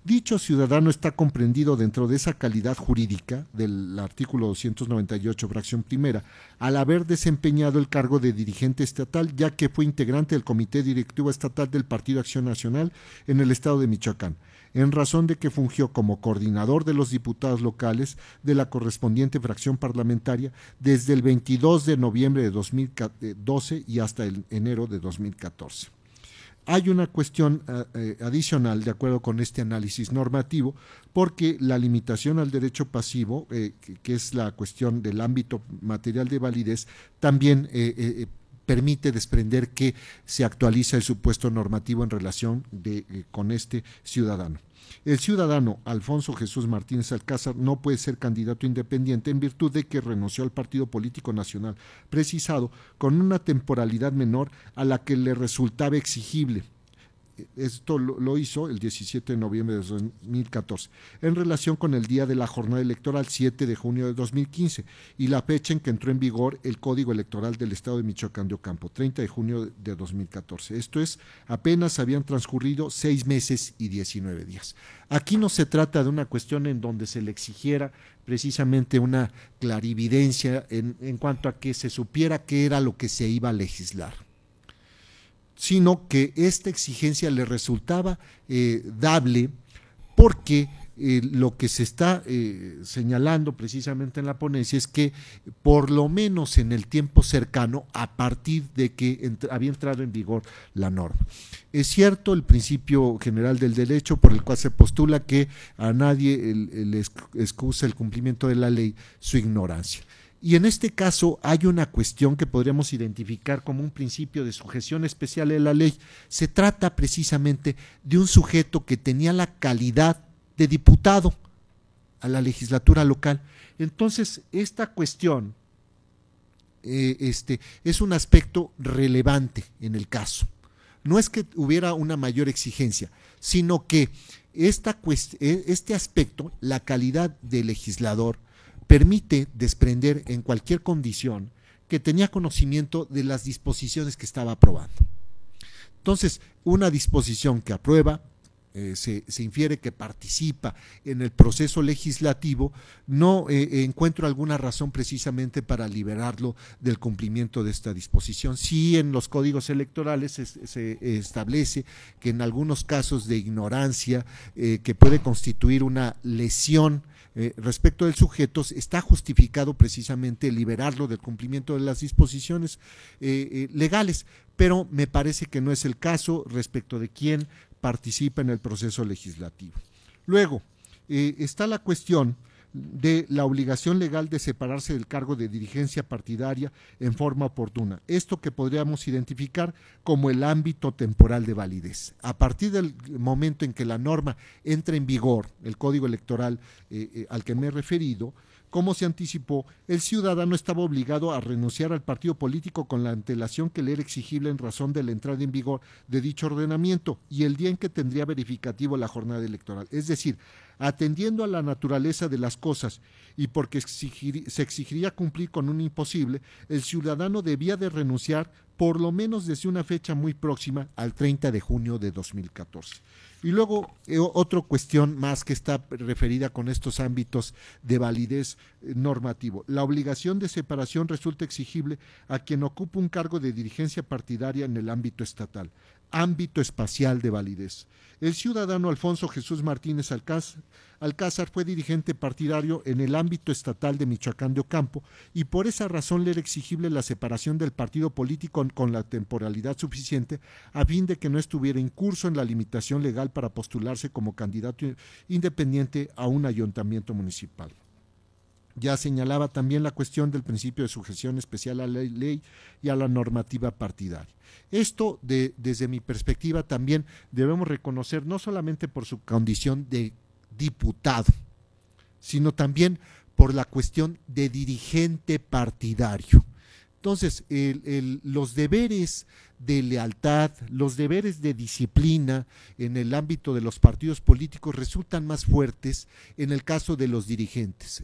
Dicho ciudadano está comprendido dentro de esa calidad jurídica del artículo 298, fracción primera, al haber desempeñado el cargo de dirigente estatal, ya que fue integrante del Comité Directivo Estatal del Partido Acción Nacional en el Estado de Michoacán, en razón de que fungió como coordinador de los diputados locales de la correspondiente fracción parlamentaria desde el 22 de noviembre de 2012 y hasta el enero de 2014. Hay una cuestión adicional, de acuerdo con este análisis normativo, porque la limitación al derecho pasivo, que es la cuestión del ámbito material de validez, también permite desprender que se actualiza el supuesto normativo en relación con este ciudadano. El ciudadano Alfonso Jesús Martínez Alcázar no puede ser candidato independiente en virtud de que renunció al partido político nacional precisado con una temporalidad menor a la que le resultaba exigible. Esto lo hizo el 17 de noviembre de 2014, en relación con el día de la jornada electoral, 7 de junio de 2015, y la fecha en que entró en vigor el Código Electoral del Estado de Michoacán de Ocampo, 30 de junio de 2014. Esto es, apenas habían transcurrido 6 meses y 19 días. Aquí no se trata de una cuestión en donde se le exigiera precisamente una clarividencia en cuanto a que se supiera qué era lo que se iba a legislar, sino que esta exigencia le resultaba dable porque lo que se está señalando precisamente en la ponencia es que por lo menos en el tiempo cercano, a partir de que había entrado en vigor la norma. Es cierto el principio general del derecho por el cual se postula que a nadie le excusa el cumplimiento de la ley su ignorancia. Y en este caso hay una cuestión que podríamos identificar como un principio de sujeción especial de la ley. Se trata precisamente de un sujeto que tenía la calidad de diputado a la legislatura local. Entonces, esta cuestión es un aspecto relevante en el caso. No es que hubiera una mayor exigencia, sino que este aspecto, la calidad de legislador, permite desprender en cualquier condición que tenía conocimiento de las disposiciones que estaba aprobando. Entonces, una disposición que aprueba, se infiere que participa en el proceso legislativo, no encuentro alguna razón precisamente para liberarlo del cumplimiento de esta disposición. Sí, en los códigos electorales se establece que en algunos casos de ignorancia que puede constituir una lesión respecto del sujeto, está justificado precisamente liberarlo del cumplimiento de las disposiciones legales, pero me parece que no es el caso respecto de quién participa en el proceso legislativo. Luego, está la cuestión de la obligación legal de separarse del cargo de dirigencia partidaria en forma oportuna. Esto que podríamos identificar como el ámbito temporal de validez. A partir del momento en que la norma entra en vigor, el Código Electoral al que me he referido, como se anticipó, el ciudadano estaba obligado a renunciar al partido político con la antelación que le era exigible en razón de la entrada en vigor de dicho ordenamiento y el día en que tendría verificativo la jornada electoral. Es decir, atendiendo a la naturaleza de las cosas y porque se exigiría cumplir con un imposible, el ciudadano debía de renunciar por lo menos desde una fecha muy próxima al 30 de junio de 2014. Y luego otra cuestión más que está referida con estos ámbitos de validez normativo. La obligación de separación resulta exigible a quien ocupa un cargo de dirigencia partidaria en el ámbito estatal. Ámbito espacial de validez. El ciudadano Alfonso Jesús Martínez Alcázar fue dirigente partidario en el ámbito estatal de Michoacán de Ocampo y por esa razón le era exigible la separación del partido político con la temporalidad suficiente a fin de que no estuviera incurso en la limitación legal para postularse como candidato independiente a un ayuntamiento municipal. Ya señalaba también la cuestión del principio de sujeción especial a la ley y a la normativa partidaria. Esto, desde mi perspectiva, también debemos reconocer no solamente por su condición de diputado, sino también por la cuestión de dirigente partidario. Entonces, los deberes de lealtad, los deberes de disciplina en el ámbito de los partidos políticos resultan más fuertes en el caso de los dirigentes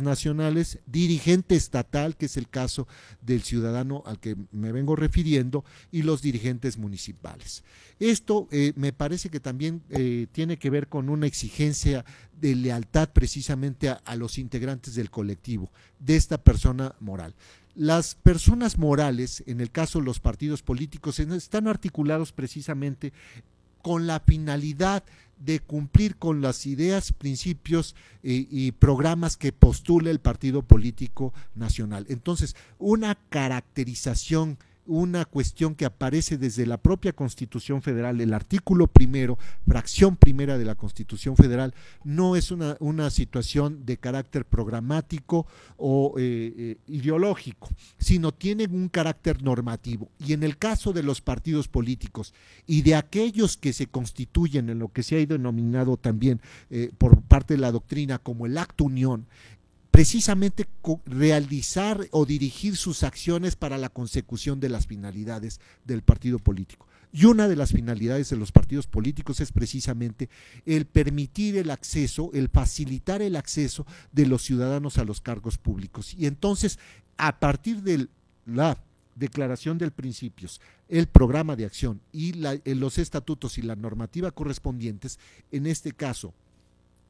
nacionales, dirigente estatal, que es el caso del ciudadano al que me vengo refiriendo, y los dirigentes municipales. Esto me parece que también tiene que ver con una exigencia de lealtad precisamente a los integrantes del colectivo, de esta persona moral. Las personas morales, en el caso de los partidos políticos, están articulados precisamente con la finalidad de cumplir con las ideas, principios y programas que postula el partido político nacional. Entonces, una caracterización, una cuestión que aparece desde la propia Constitución Federal, el artículo primero, fracción primera de la Constitución Federal, no es una situación de carácter programático o ideológico, sino tiene un carácter normativo. Y en el caso de los partidos políticos y de aquellos que se constituyen en lo que se ha denominado también por parte de la doctrina como el acto unión, precisamente realizar o dirigir sus acciones para la consecución de las finalidades del partido político. Y una de las finalidades de los partidos políticos es precisamente el permitir el acceso, el facilitar el acceso de los ciudadanos a los cargos públicos. Y entonces, a partir de la declaración de principios, el programa de acción y los estatutos y la normativa correspondientes, en este caso,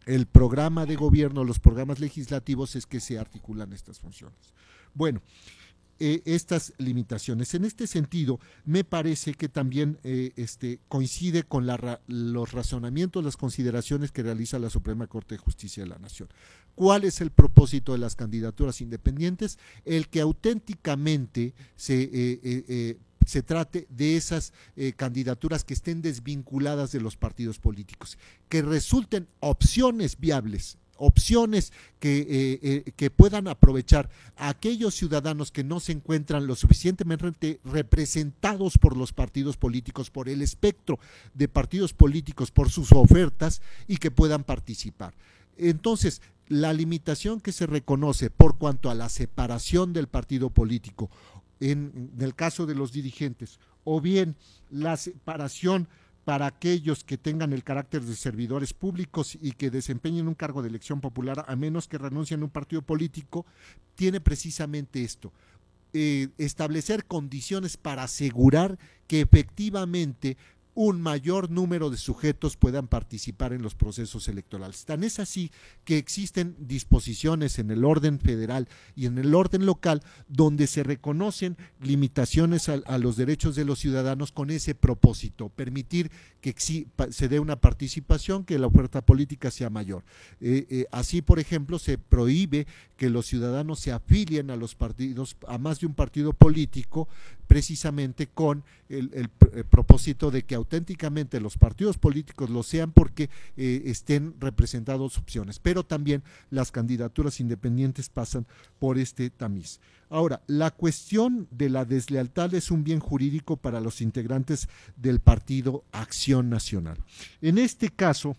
el programa de gobierno, los programas legislativos, es que se articulan estas funciones. Bueno, estas limitaciones. En este sentido, me parece que también coincide con los razonamientos, las consideraciones que realiza la Suprema Corte de Justicia de la Nación. ¿Cuál es el propósito de las candidaturas independientes? El que auténticamente se trate de esas candidaturas que estén desvinculadas de los partidos políticos, que resulten opciones viables, opciones que puedan aprovechar a aquellos ciudadanos que no se encuentran lo suficientemente representados por los partidos políticos, por el espectro de partidos políticos, por sus ofertas, y que puedan participar. Entonces, la limitación que se reconoce por cuanto a la separación del partido político en el caso de los dirigentes, o bien la separación para aquellos que tengan el carácter de servidores públicos y que desempeñen un cargo de elección popular, a menos que renuncien a un partido político, tiene precisamente esto: establecer condiciones para asegurar que efectivamente un mayor número de sujetos puedan participar en los procesos electorales. Tan es así que existen disposiciones en el orden federal y en el orden local donde se reconocen limitaciones a los derechos de los ciudadanos con ese propósito, permitir que se dé una participación, que la oferta política sea mayor. Así, por ejemplo, se prohíbe que los ciudadanos se afilien a los partidos, a más de un partido político, precisamente con el propósito de que auténticamente los partidos políticos lo sean porque estén representados opciones, pero también las candidaturas independientes pasan por este tamiz. Ahora, la cuestión de la deslealtad es un bien jurídico para los integrantes del partido Acción Nacional. En este caso,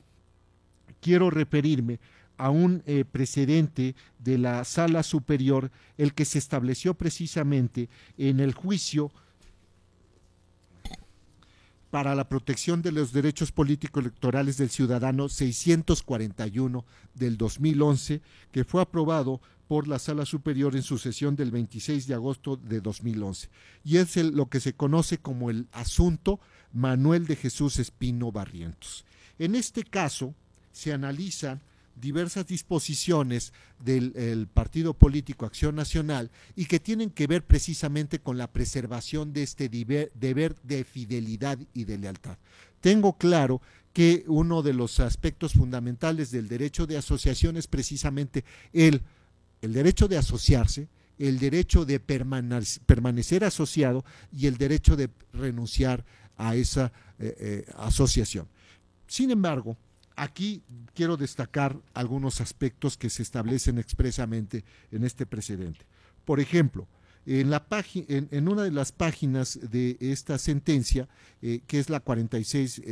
quiero referirme a un precedente de la Sala Superior, el que se estableció precisamente en el juicio para la protección de los derechos políticos electorales del ciudadano 641 del 2011, que fue aprobado por la Sala Superior en su sesión del 26 de agosto de 2011. Y es lo que se conoce como el asunto Manuel de Jesús Espino Barrientos. En este caso se analizan diversas disposiciones del partido político Acción Nacional y que tienen que ver precisamente con la preservación de este deber de fidelidad y de lealtad. Tengo claro que uno de los aspectos fundamentales del derecho de asociación es precisamente el derecho de asociarse, el derecho de permanecer asociado y el derecho de renunciar a esa asociación. Sin embargo, aquí quiero destacar algunos aspectos que se establecen expresamente en este precedente. Por ejemplo, en una de las páginas de esta sentencia, que es la 46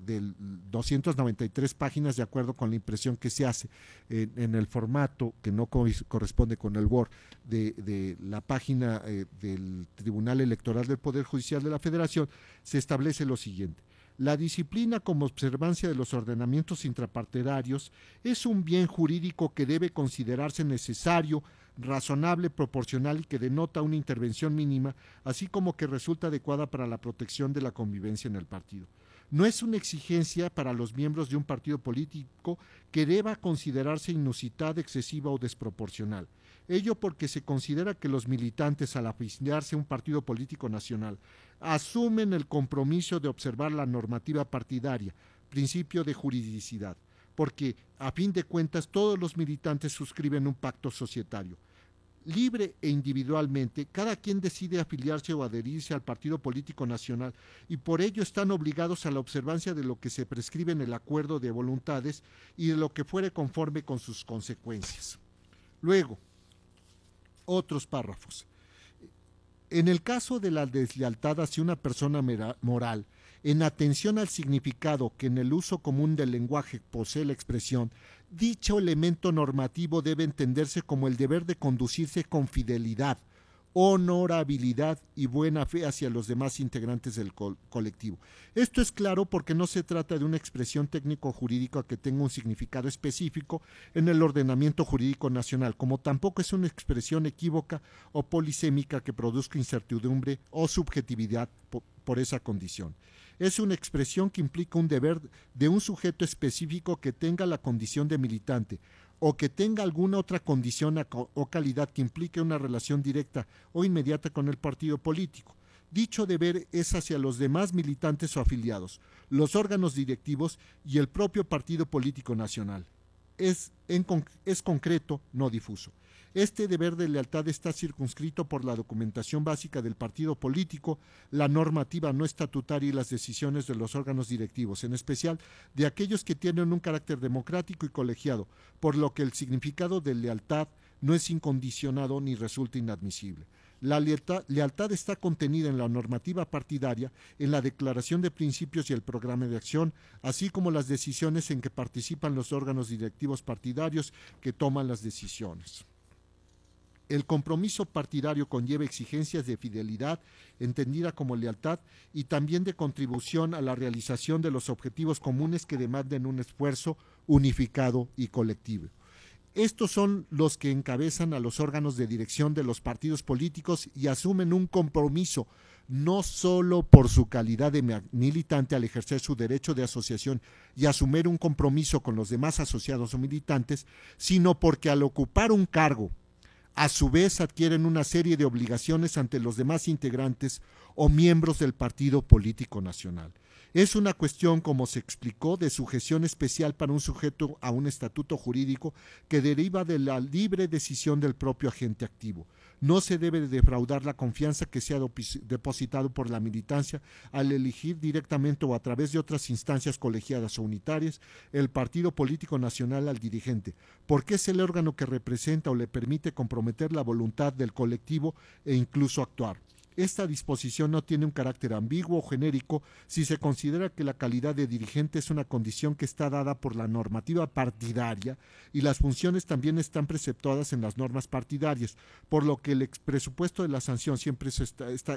del 293 páginas, de acuerdo con la impresión que se hace en el formato que no corresponde con el Word de la página del Tribunal Electoral del Poder Judicial de la Federación, se establece lo siguiente: la disciplina como observancia de los ordenamientos intrapartidarios es un bien jurídico que debe considerarse necesario, razonable, proporcional y que denota una intervención mínima, así como que resulta adecuada para la protección de la convivencia en el partido. No es una exigencia para los miembros de un partido político que deba considerarse inusitada, excesiva o desproporcional. Ello porque se considera que los militantes, al afiliarse a un partido político nacional, asumen el compromiso de observar la normativa partidaria, principio de juridicidad, porque a fin de cuentas todos los militantes suscriben un pacto societario. Libre e individualmente, cada quien decide afiliarse o adherirse al partido político nacional y por ello están obligados a la observancia de lo que se prescribe en el acuerdo de voluntades y de lo que fuere conforme con sus consecuencias. Luego, otros párrafos. En el caso de la deslealtad hacia una persona moral, en atención al significado que en el uso común del lenguaje posee la expresión, dicho elemento normativo debe entenderse como el deber de conducirse con fidelidad, honorabilidad y buena fe hacia los demás integrantes del colectivo. Esto es claro porque no se trata de una expresión técnico-jurídica que tenga un significado específico en el ordenamiento jurídico nacional, como tampoco es una expresión equívoca o polisémica que produzca incertidumbre o subjetividad por esa condición. Es una expresión que implica un deber de un sujeto específico que tenga la condición de militante o que tenga alguna otra condición o calidad que implique una relación directa o inmediata con el partido político. Dicho deber es hacia los demás militantes o afiliados, los órganos directivos y el propio partido político nacional. Es concreto, no difuso. Este deber de lealtad está circunscrito por la documentación básica del partido político, la normativa no estatutaria y las decisiones de los órganos directivos, en especial de aquellos que tienen un carácter democrático y colegiado, por lo que el significado de lealtad no es incondicionado ni resulta inadmisible. La lealtad está contenida en la normativa partidaria, en la declaración de principios y el programa de acción, así como las decisiones en que participan los órganos directivos partidarios que toman las decisiones. El compromiso partidario conlleva exigencias de fidelidad, entendida como lealtad, y también de contribución a la realización de los objetivos comunes que demanden un esfuerzo unificado y colectivo. Estos son los que encabezan a los órganos de dirección de los partidos políticos y asumen un compromiso no solo por su calidad de militante al ejercer su derecho de asociación y asumir un compromiso con los demás asociados o militantes, sino porque al ocupar un cargo, a su vez adquieren una serie de obligaciones ante los demás integrantes o miembros del partido político nacional. Es una cuestión, como se explicó, de sujeción especial para un sujeto a un estatuto jurídico que deriva de la libre decisión del propio agente activo. No se debe defraudar la confianza que se ha depositado por la militancia al elegir directamente o a través de otras instancias colegiadas o unitarias el partido político nacional al dirigente, porque es el órgano que representa o le permite comprometer la voluntad del colectivo e incluso actuar. Esta disposición no tiene un carácter ambiguo o genérico si se considera que la calidad de dirigente es una condición que está dada por la normativa partidaria y las funciones también están preceptuadas en las normas partidarias, por lo que el presupuesto de la sanción siempre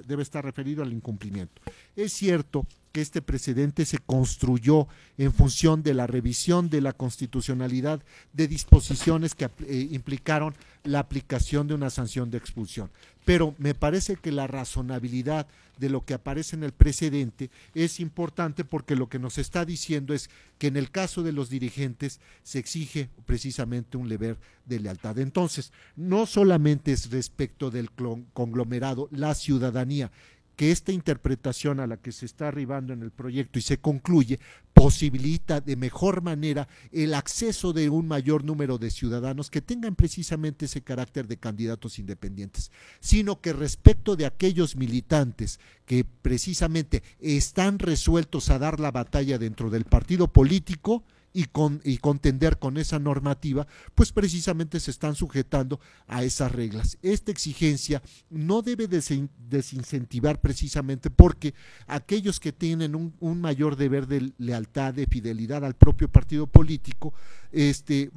debe estar referido al incumplimiento. Es cierto que este precedente se construyó en función de la revisión de la constitucionalidad de disposiciones que implicaron la aplicación de una sanción de expulsión. Pero me parece que la razonabilidad de lo que aparece en el precedente es importante porque lo que nos está diciendo es que en el caso de los dirigentes se exige precisamente un deber de lealtad. Entonces, no solamente es respecto del conglomerado, la ciudadanía, que esta interpretación a la que se está arribando en el proyecto y se concluye posibilita de mejor manera el acceso de un mayor número de ciudadanos que tengan precisamente ese carácter de candidatos independientes, sino que respecto de aquellos militantes que precisamente están resueltos a dar la batalla dentro del partido político y contender con esa normativa, pues precisamente se están sujetando a esas reglas. Esta exigencia no debe desincentivar precisamente porque aquellos que tienen un mayor deber de lealtad, de fidelidad al propio partido político, se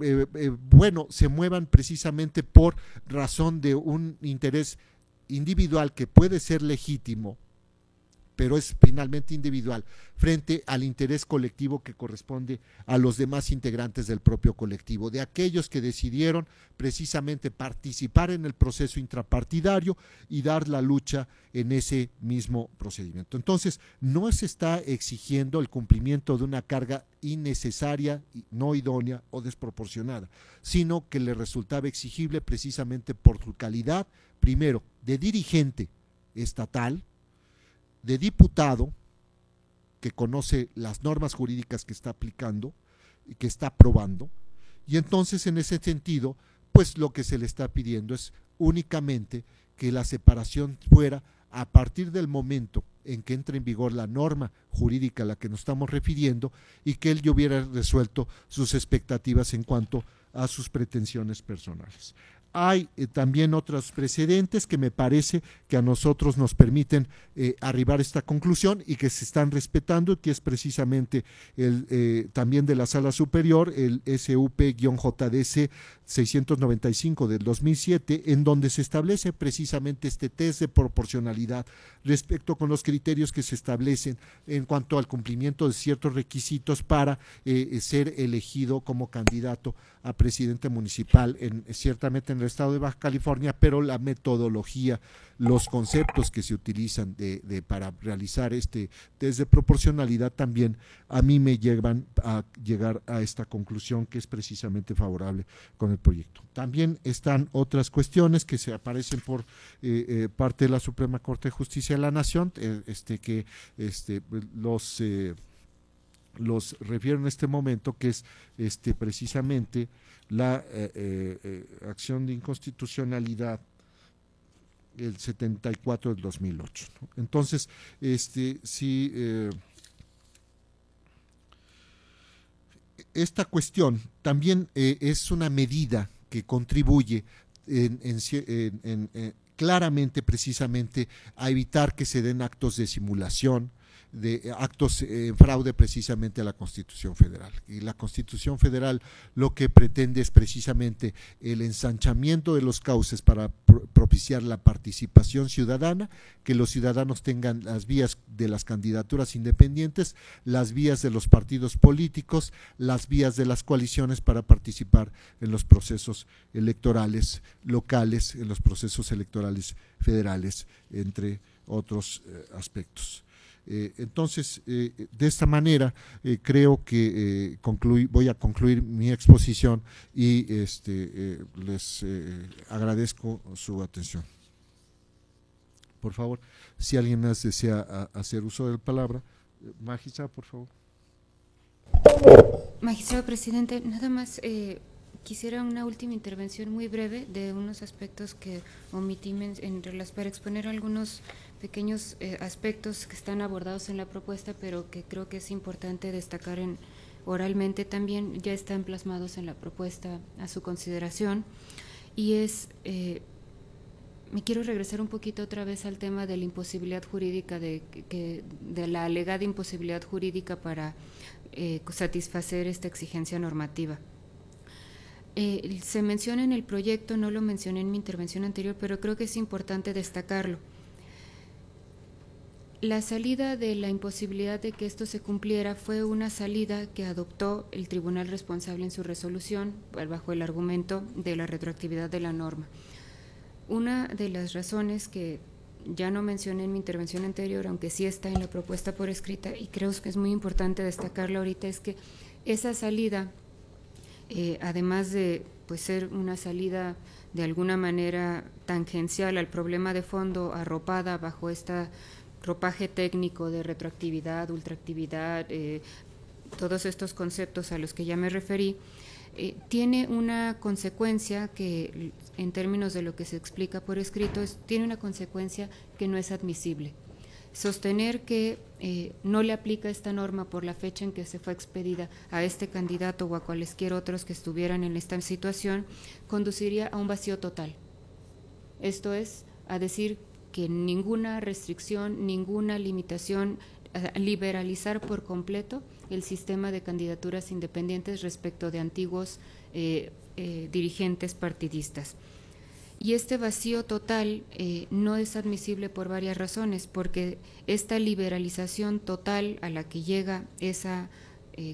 muevan precisamente por razón de un interés individual que puede ser legítimo, pero es finalmente individual, frente al interés colectivo que corresponde a los demás integrantes del propio colectivo, de aquellos que decidieron precisamente participar en el proceso intrapartidario y dar la lucha en ese mismo procedimiento. Entonces, no se está exigiendo el cumplimiento de una carga innecesaria, no idónea o desproporcionada, sino que le resultaba exigible precisamente por su calidad, primero, de dirigente estatal, de diputado que conoce las normas jurídicas que está aplicando y que está aprobando, y entonces en ese sentido, pues lo que se le está pidiendo es únicamente que la separación fuera a partir del momento en que entre en vigor la norma jurídica a la que nos estamos refiriendo y que él ya hubiera resuelto sus expectativas en cuanto a sus pretensiones personales. Hay también otros precedentes que me parece que a nosotros nos permiten arribar a esta conclusión y que se están respetando, que es precisamente también de la Sala Superior, el SUP-JDC 695 del 2007, en donde se establece precisamente este test de proporcionalidad respecto con los criterios que se establecen en cuanto al cumplimiento de ciertos requisitos para ser elegido como candidato a presidente municipal, ciertamente en el estado de Baja California, pero la metodología, los conceptos que se utilizan para realizar este test de proporcionalidad también a mí me llevan a llegar a esta conclusión que es precisamente favorable con el proyecto. También están otras cuestiones que se aparecen por parte de la Suprema Corte de Justicia de la Nación, que los refiero en este momento, que es precisamente la acción de inconstitucionalidad el 74 del 2008, ¿no? Entonces, esta cuestión también es una medida que contribuye claramente precisamente a evitar que se den actos de simulación, de actos en fraude precisamente a la Constitución Federal. Y la Constitución Federal lo que pretende es precisamente el ensanchamiento de los cauces para propiciar la participación ciudadana, que los ciudadanos tengan las vías de las candidaturas independientes, las vías de los partidos políticos, las vías de las coaliciones para participar en los procesos electorales locales, en los procesos electorales federales, entre otros aspectos. Entonces, de esta manera, creo que voy a concluir mi exposición y les agradezco su atención. Por favor, si alguien más desea hacer uso de la palabra, magistrado, por favor. Magistrado presidente, nada más quisiera una última intervención muy breve de unos aspectos que omití para exponer algunos pequeños aspectos que están abordados en la propuesta, pero que creo que es importante destacar oralmente también, ya están plasmados en la propuesta a su consideración, y me quiero regresar un poquito otra vez al tema de la imposibilidad jurídica, de la alegada imposibilidad jurídica para satisfacer esta exigencia normativa. Se menciona en el proyecto, no lo mencioné en mi intervención anterior, pero creo que es importante destacarlo. La salida de la imposibilidad de que esto se cumpliera fue una salida que adoptó el tribunal responsable en su resolución bajo el argumento de la retroactividad de la norma. Una de las razones que ya no mencioné en mi intervención anterior, aunque sí está en la propuesta por escrita, y creo que es muy importante destacarla ahorita, es que esa salida, además de ser una salida de alguna manera tangencial al problema de fondo, arropada bajo esta ropaje técnico de retroactividad, ultraactividad, todos estos conceptos a los que ya me referí, tiene una consecuencia que, en términos de lo que se explica por escrito, tiene una consecuencia que no es admisible. Sostener que no le aplica esta norma por la fecha en que se fue expedida a este candidato o a cualesquier otros que estuvieran en esta situación, conduciría a un vacío total. Esto es, a decir que ninguna restricción, ninguna limitación, liberalizar por completo el sistema de candidaturas independientes respecto de antiguos dirigentes partidistas. Y este vacío total no es admisible por varias razones, porque esta liberalización total a la que llega esa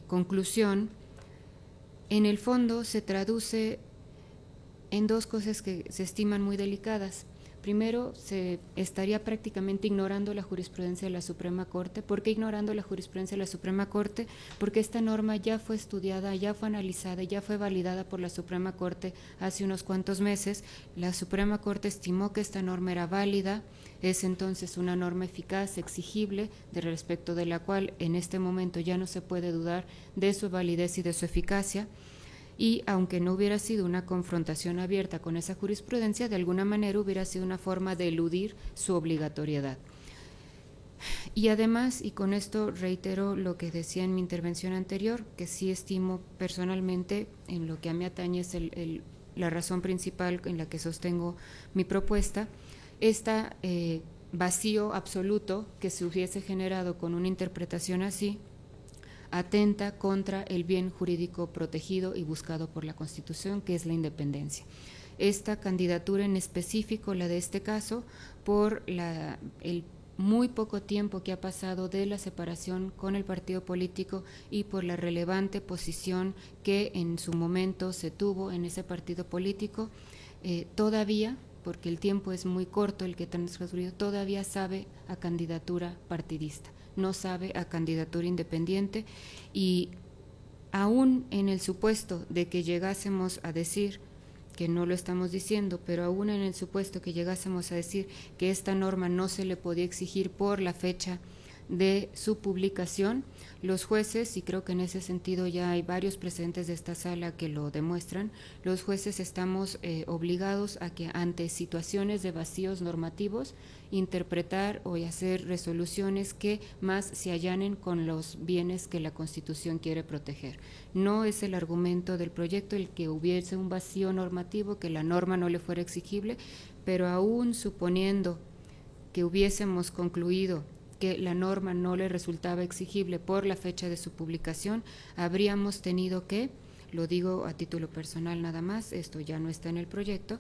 conclusión, en el fondo se traduce en dos cosas que se estiman muy delicadas. Primero, se estaría prácticamente ignorando la jurisprudencia de la Suprema Corte. ¿Por qué ignorando la jurisprudencia de la Suprema Corte? Porque esta norma ya fue estudiada, ya fue analizada, ya fue validada por la Suprema Corte hace unos cuantos meses. La Suprema Corte estimó que esta norma era válida, es entonces una norma eficaz, exigible, de respecto de la cual en este momento ya no se puede dudar de su validez y de su eficacia. Y aunque no hubiera sido una confrontación abierta con esa jurisprudencia, de alguna manera hubiera sido una forma de eludir su obligatoriedad. Y además, y con esto reitero lo que decía en mi intervención anterior, que sí estimo personalmente, en lo que a mí atañe es la razón principal en la que sostengo mi propuesta, este vacío absoluto que se hubiese generado con una interpretación así, atenta contra el bien jurídico protegido y buscado por la Constitución, que es la independencia. Esta candidatura en específico, la de este caso, por el muy poco tiempo que ha pasado de la separación con el partido político y por la relevante posición que en su momento se tuvo en ese partido político, todavía, porque el tiempo es muy corto el que ha transcurrido, todavía sabe a candidatura partidista, no sabe a candidatura independiente, y aún en el supuesto de que llegásemos a decir, que no lo estamos diciendo, pero aún en el supuesto que llegásemos a decir que esta norma no se le podía exigir por la fecha de su publicación, los jueces, y creo que en ese sentido ya hay varios precedentes de esta sala que lo demuestran, los jueces estamos obligados a que ante situaciones de vacíos normativos interpretar o hacer resoluciones que más se allanen con los bienes que la Constitución quiere proteger. No es el argumento del proyecto el que hubiese un vacío normativo, que la norma no le fuera exigible, pero aún suponiendo que hubiésemos concluido que la norma no le resultaba exigible por la fecha de su publicación, habríamos tenido que, lo digo a título personal nada más, esto ya no está en el proyecto,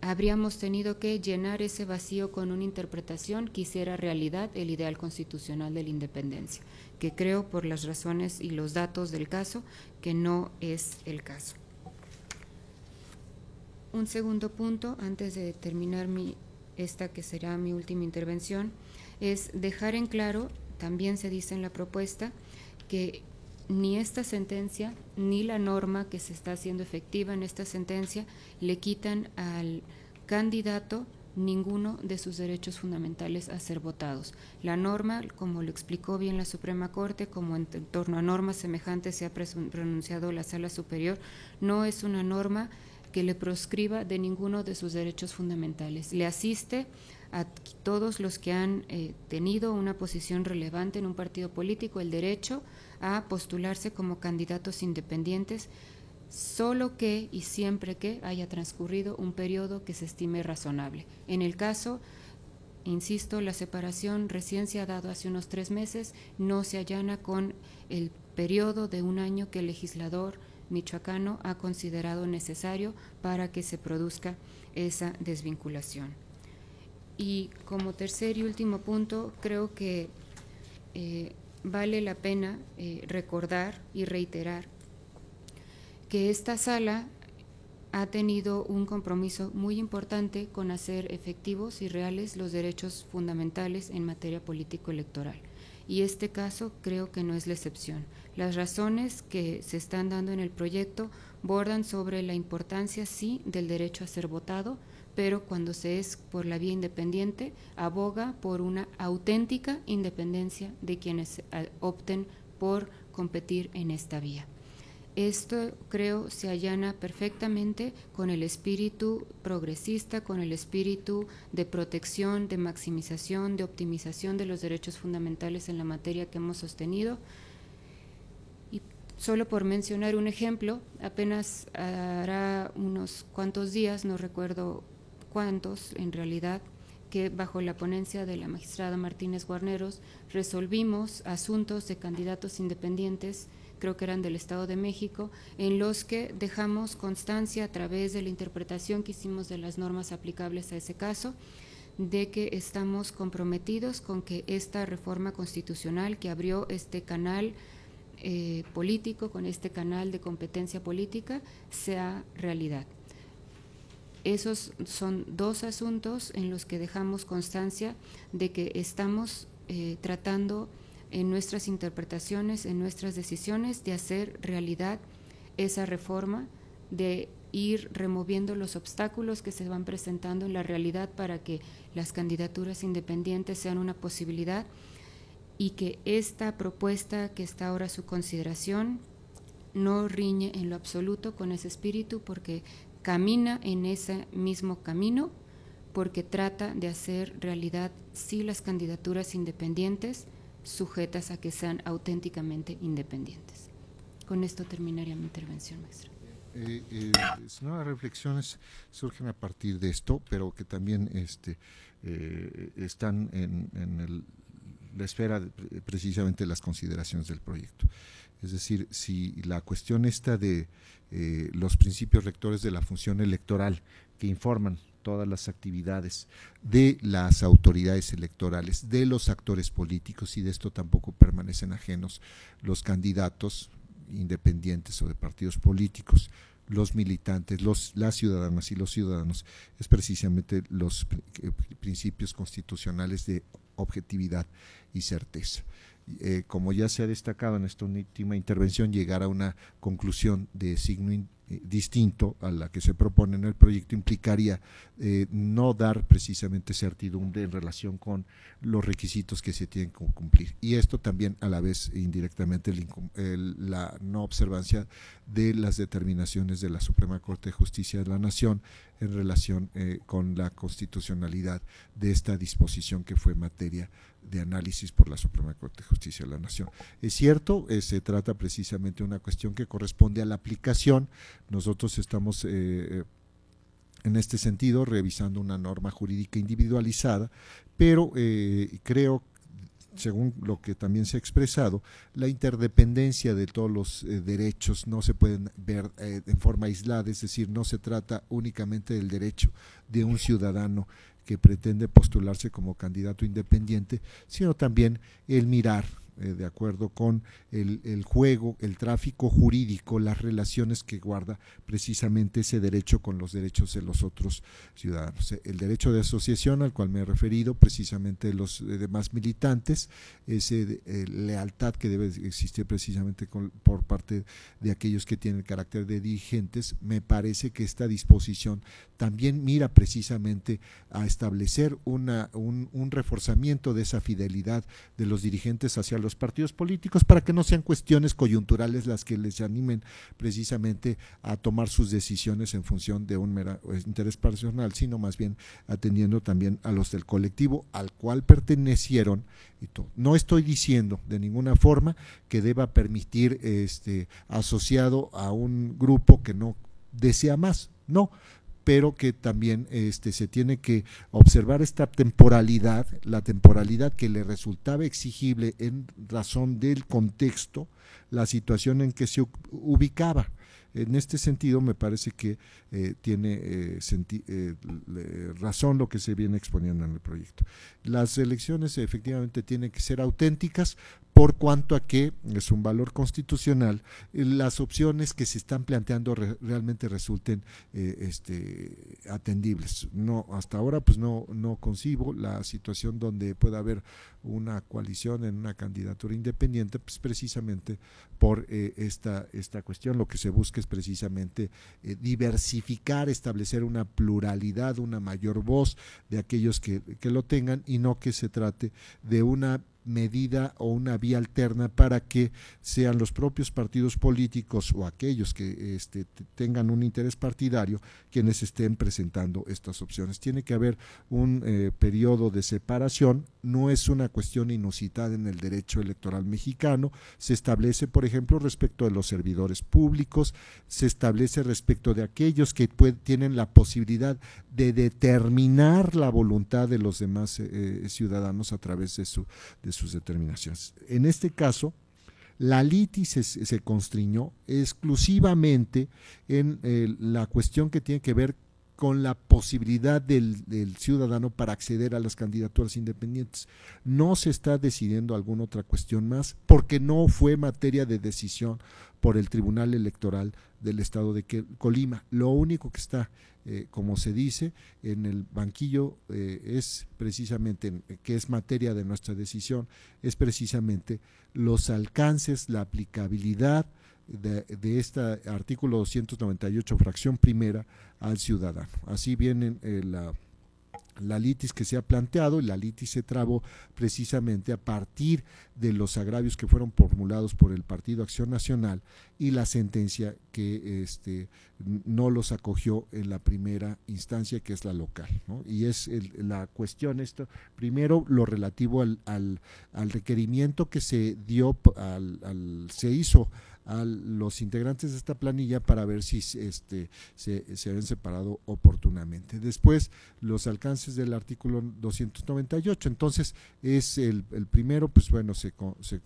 habríamos tenido que llenar ese vacío con una interpretación que hiciera realidad el ideal constitucional de la independencia, que creo por las razones y los datos del caso que no es el caso. Un segundo punto, antes de terminar mi esta que será mi última intervención, es dejar en claro, también se dice en la propuesta, que ni esta sentencia ni la norma que se está haciendo efectiva en esta sentencia le quitan al candidato ninguno de sus derechos fundamentales a ser votados. La norma, como lo explicó bien la Suprema Corte, como en torno a normas semejantes se ha pronunciado la Sala Superior, no es una norma que le proscriba de ninguno de sus derechos fundamentales. Le asiste a todos los que han tenido una posición relevante en un partido político el derecho a postularse como candidatos independientes, solo que y siempre que haya transcurrido un periodo que se estime razonable. En el caso, insisto, la separación recién se ha dado hace unos 3 meses, no se allana con el periodo de 1 año que el legislador michoacano ha considerado necesario para que se produzca esa desvinculación. Y como tercer y último punto, creo que vale la pena recordar y reiterar que esta sala ha tenido un compromiso muy importante con hacer efectivos y reales los derechos fundamentales en materia político-electoral. Y este caso creo que no es la excepción. Las razones que se están dando en el proyecto bordan sobre la importancia, sí, del derecho a ser votado, pero cuando se es por la vía independiente, aboga por una auténtica independencia de quienes opten por competir en esta vía. Esto creo se allana perfectamente con el espíritu progresista, con el espíritu de protección, de maximización, de optimización de los derechos fundamentales en la materia que hemos sostenido. Y solo por mencionar un ejemplo, apenas hará unos cuantos días, no recuerdo cuántos en realidad, que bajo la ponencia de la magistrada Martínez Guarneros resolvimos asuntos de candidatos independientes, creo que eran del Estado de México, en los que dejamos constancia a través de la interpretación que hicimos de las normas aplicables a ese caso, de que estamos comprometidos con que esta reforma constitucional que abrió este canal político, con este canal de competencia política, sea realidad. Esos son 2 asuntos en los que dejamos constancia de que estamos tratando en nuestras interpretaciones, en nuestras decisiones, de hacer realidad esa reforma, de ir removiendo los obstáculos que se van presentando en la realidad para que las candidaturas independientes sean una posibilidad, y que esta propuesta que está ahora a su consideración no riñe en lo absoluto con ese espíritu, porque camina en ese mismo camino, porque trata de hacer realidad sí las candidaturas independientes, sujetas a que sean auténticamente independientes. Con esto terminaría mi intervención, maestra. Nuevas reflexiones surgen a partir de esto, pero que también están en la esfera precisamente de las consideraciones del proyecto. Es decir, si la cuestión esta de los principios rectores de la función electoral que informan todas las actividades de las autoridades electorales, de los actores políticos, y de esto tampoco permanecen ajenos los candidatos independientes o de partidos políticos, los militantes, las ciudadanas y los ciudadanos, es precisamente los principios constitucionales de objetividad y certeza. Como ya se ha destacado en esta última intervención, llegar a una conclusión de signo distinto a la que se propone en el proyecto implicaría no dar precisamente certidumbre en relación con los requisitos que se tienen que cumplir, y esto también a la vez indirectamente la no observancia de las determinaciones de la Suprema Corte de Justicia de la Nación en relación con la constitucionalidad de esta disposición que fue materia de análisis por la Suprema Corte de Justicia de la Nación. Es cierto, se trata precisamente de una cuestión que corresponde a la aplicación. Nosotros estamos en este sentido revisando una norma jurídica individualizada, pero creo, según lo que también se ha expresado, la interdependencia de todos los derechos no se pueden ver en forma aislada, es decir, no se trata únicamente del derecho de un ciudadano que pretende postularse como candidato independiente, sino también el mirar de acuerdo con el juego, el tráfico jurídico, las relaciones que guarda precisamente ese derecho con los derechos de los otros ciudadanos. El derecho de asociación al cual me he referido, precisamente los demás militantes, ese lealtad que debe existir precisamente por parte de aquellos que tienen el carácter de dirigentes. Me parece que esta disposición también mira precisamente a establecer un reforzamiento de esa fidelidad de los dirigentes hacia los partidos políticos para que no sean cuestiones coyunturales las que les animen precisamente a tomar sus decisiones en función de un mero interés personal, sino más bien atendiendo también a los del colectivo al cual pertenecieron. Y todo. No estoy diciendo de ninguna forma que deba permitir asociado a un grupo que no desea más, no, pero que también se tiene que observar esta temporalidad, la temporalidad que le resultaba exigible en razón del contexto, la situación en que se ubicaba. En este sentido, me parece que tiene razón lo que se viene exponiendo en el proyecto. Las elecciones efectivamente tienen que ser auténticas, por cuanto a que es un valor constitucional, las opciones que se están planteando realmente resulten atendibles. No, hasta ahora pues no concibo la situación donde pueda haber una coalición en una candidatura independiente, pues precisamente por esta cuestión. Lo que se busca es precisamente diversificar, establecer una pluralidad, una mayor voz de aquellos que lo tengan, y no que se trate de una medida o una vía alterna para que sean los propios partidos políticos o aquellos que tengan un interés partidario quienes estén presentando estas opciones. Tiene que haber un periodo de separación. No es una cuestión inusitada en el derecho electoral mexicano. Se establece, por ejemplo, respecto de los servidores públicos, se establece respecto de aquellos que tienen la posibilidad de determinar la voluntad de los demás ciudadanos a través de sus determinaciones. En este caso, la litis se constriñó exclusivamente en la cuestión que tiene que ver con la posibilidad del ciudadano para acceder a las candidaturas independientes. No se está decidiendo alguna otra cuestión más, porque no fue materia de decisión por el Tribunal Electoral del Estado de Colima. Lo único que está, como se dice, en el banquillo es precisamente, que es materia de nuestra decisión, es precisamente los alcances, la aplicabilidad de este artículo 298, fracción primera, al ciudadano. Así viene la litis que se ha planteado, y la litis se trabó precisamente a partir de los agravios que fueron formulados por el Partido Acción Nacional y la sentencia que no los acogió en la primera instancia, que es la local, ¿no? Y es la cuestión primero lo relativo al requerimiento que se dio, se hizo a los integrantes de esta planilla para ver si se habían separado oportunamente. Después, los alcances del artículo 298. Entonces, es el primero, pues bueno, se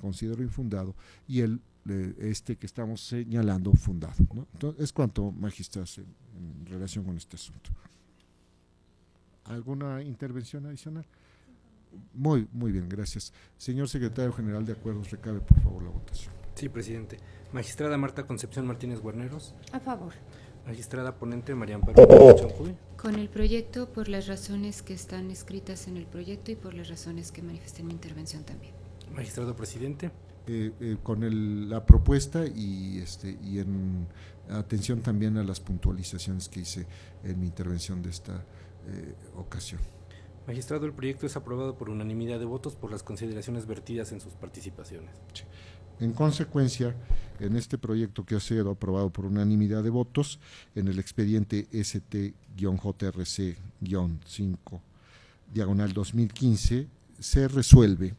consideró infundado, y que estamos señalando fundado, ¿no? Entonces, es cuanto, magistrados, en relación con este asunto. ¿Alguna intervención adicional? Muy bien, gracias. Señor Secretario General de Acuerdos, recabe por favor la votación. Sí, presidente. Magistrada Marta Concepción Martínez Guarneros. A favor. Magistrada ponente María Amparo Chancuy. Con el proyecto, por las razones que están escritas en el proyecto y por las razones que manifesté en mi intervención también. Magistrado presidente. Con la propuesta y en atención también a las puntualizaciones que hice en mi intervención de esta ocasión. Magistrado, el proyecto es aprobado por unanimidad de votos por las consideraciones vertidas en sus participaciones. Sí. En consecuencia, en este proyecto que ha sido aprobado por unanimidad de votos, en el expediente ST-JRC-5/2015, se resuelve: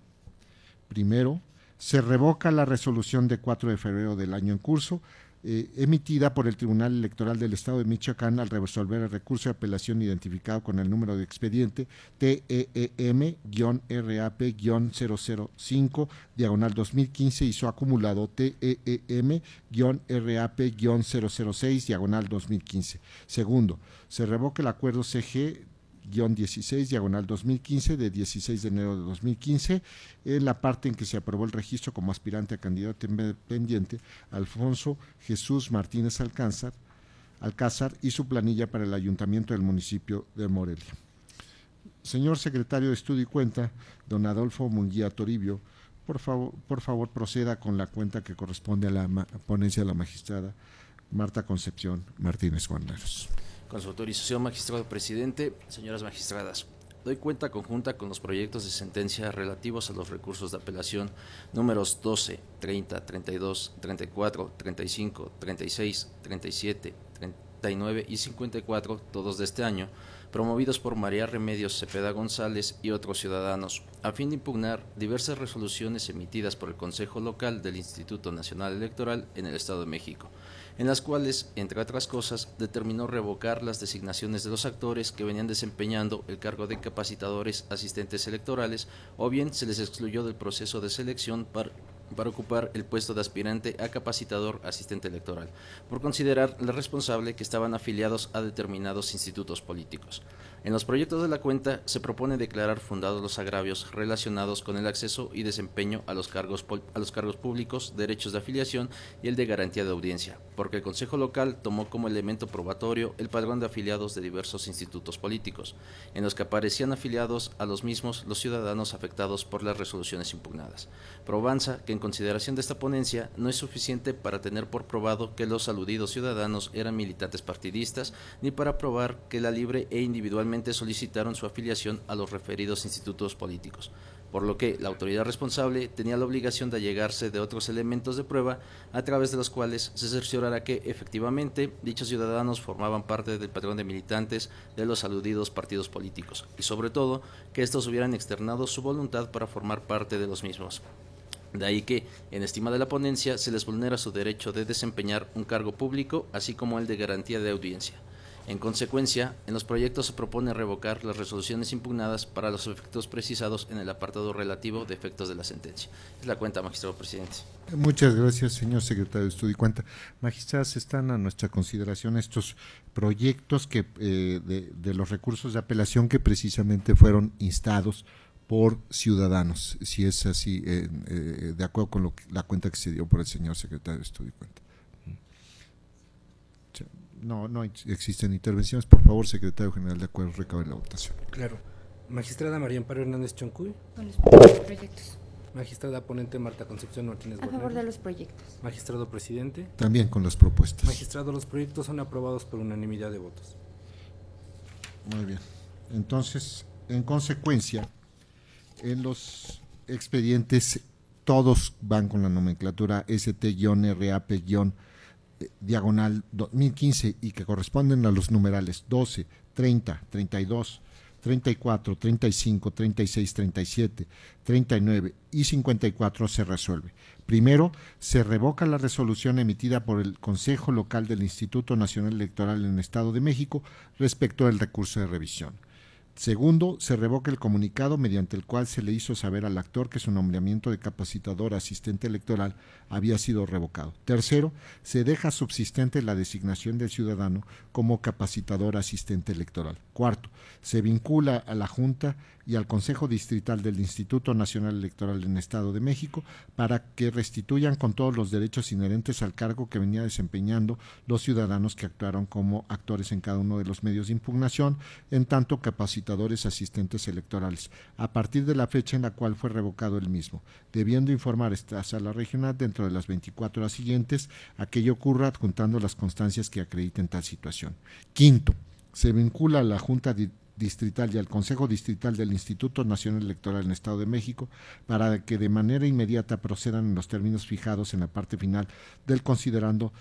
primero, se revoca la resolución de 4 de febrero del año en curso, emitida por el Tribunal Electoral del Estado de Michoacán al resolver el recurso de apelación identificado con el número de expediente TEM-RAP-005/2015 y su acumulado TEM-RAP-006/2015. Segundo, se revoca el acuerdo CG 16, diagonal 2015, de 16 de enero de 2015, en la parte en que se aprobó el registro como aspirante a candidato independiente Alfonso Jesús Martínez Alcázar y su planilla para el ayuntamiento del municipio de Morelia. Señor secretario de Estudio y Cuenta, don Adolfo Munguía Toribio, por favor proceda con la cuenta que corresponde a la ponencia de la magistrada Marta Concepción Martínez Guarneros. Con su autorización, magistrado presidente, señoras magistradas, doy cuenta conjunta con los proyectos de sentencia relativos a los recursos de apelación números 12, 30, 32, 34, 35, 36, 37, 39 y 54, todos de este año, promovidos por María Remedios Cepeda González y otros ciudadanos, a fin de impugnar diversas resoluciones emitidas por el Consejo Local del Instituto Nacional Electoral en el Estado de México, en las cuales, entre otras cosas, determinó revocar las designaciones de los actores que venían desempeñando el cargo de capacitadores asistentes electorales, o bien se les excluyó del proceso de selección para ocupar el puesto de aspirante a capacitador asistente electoral, por considerar la responsable que estaban afiliados a determinados institutos políticos. En los proyectos de la cuenta se propone declarar fundados los agravios relacionados con el acceso y desempeño a los cargos públicos, derechos de afiliación y el de garantía de audiencia, porque el Consejo Local tomó como elemento probatorio el padrón de afiliados de diversos institutos políticos, en los que aparecían afiliados a los mismos los ciudadanos afectados por las resoluciones impugnadas. Probanza que en consideración de esta ponencia no es suficiente para tener por probado que los aludidos ciudadanos eran militantes partidistas, ni para probar que la libre e individualmente solicitaron su afiliación a los referidos institutos políticos, por lo que la autoridad responsable tenía la obligación de allegarse de otros elementos de prueba a través de los cuales se cerciorara que efectivamente dichos ciudadanos formaban parte del padrón de militantes de los aludidos partidos políticos y sobre todo que estos hubieran externado su voluntad para formar parte de los mismos. De ahí que, en estima de la ponencia, se les vulnera su derecho de desempeñar un cargo público, así como el de garantía de audiencia. En consecuencia, en los proyectos se propone revocar las resoluciones impugnadas para los efectos precisados en el apartado relativo de efectos de la sentencia. Es la cuenta, magistrado presidente. Muchas gracias, señor secretario de Estudio y Cuenta. Magistradas, están a nuestra consideración estos proyectos que de los recursos de apelación que precisamente fueron instados por ciudadanos, si es así, de acuerdo con la cuenta que se dio por el señor secretario de Estudio y Cuenta. No existen intervenciones. Por favor, secretario general, de acuerdo, recabe la votación. Claro. Magistrada María Amparo Hernández Choncuy. Con los proyectos. Magistrada ponente Marta Concepción Martínez A favor de los proyectos. Magistrado presidente. También con las propuestas. Magistrado, los proyectos son aprobados por unanimidad de votos. Muy bien. Entonces, en consecuencia, en los expedientes todos van con la nomenclatura ST-RAP-diagonal 2015 y que corresponden a los numerales 12, 30, 32, 34, 35, 36, 37, 39 y 54 se resuelve. Primero, se revoca la resolución emitida por el Consejo Local del Instituto Nacional Electoral en el Estado de México respecto al recurso de revisión. Segundo, se revoca el comunicado mediante el cual se le hizo saber al actor que su nombramiento de capacitador asistente electoral había sido revocado. Tercero, se deja subsistente la designación del ciudadano como capacitador asistente electoral. Cuarto, se vincula a la Junta y al Consejo Distrital del Instituto Nacional Electoral en el Estado de México para que restituyan con todos los derechos inherentes al cargo que venía desempeñando los ciudadanos que actuaron como actores en cada uno de los medios de impugnación, en tanto capacitadores asistentes electorales, a partir de la fecha en la cual fue revocado el mismo, debiendo informar esta sala regional dentro de las 24 horas siguientes a que ello ocurra, adjuntando las constancias que acrediten tal situación. Quinto, se vincula a la Junta Distrital y al Consejo Distrital del Instituto Nacional Electoral en el Estado de México para que de manera inmediata procedan en los términos fijados en la parte final del considerando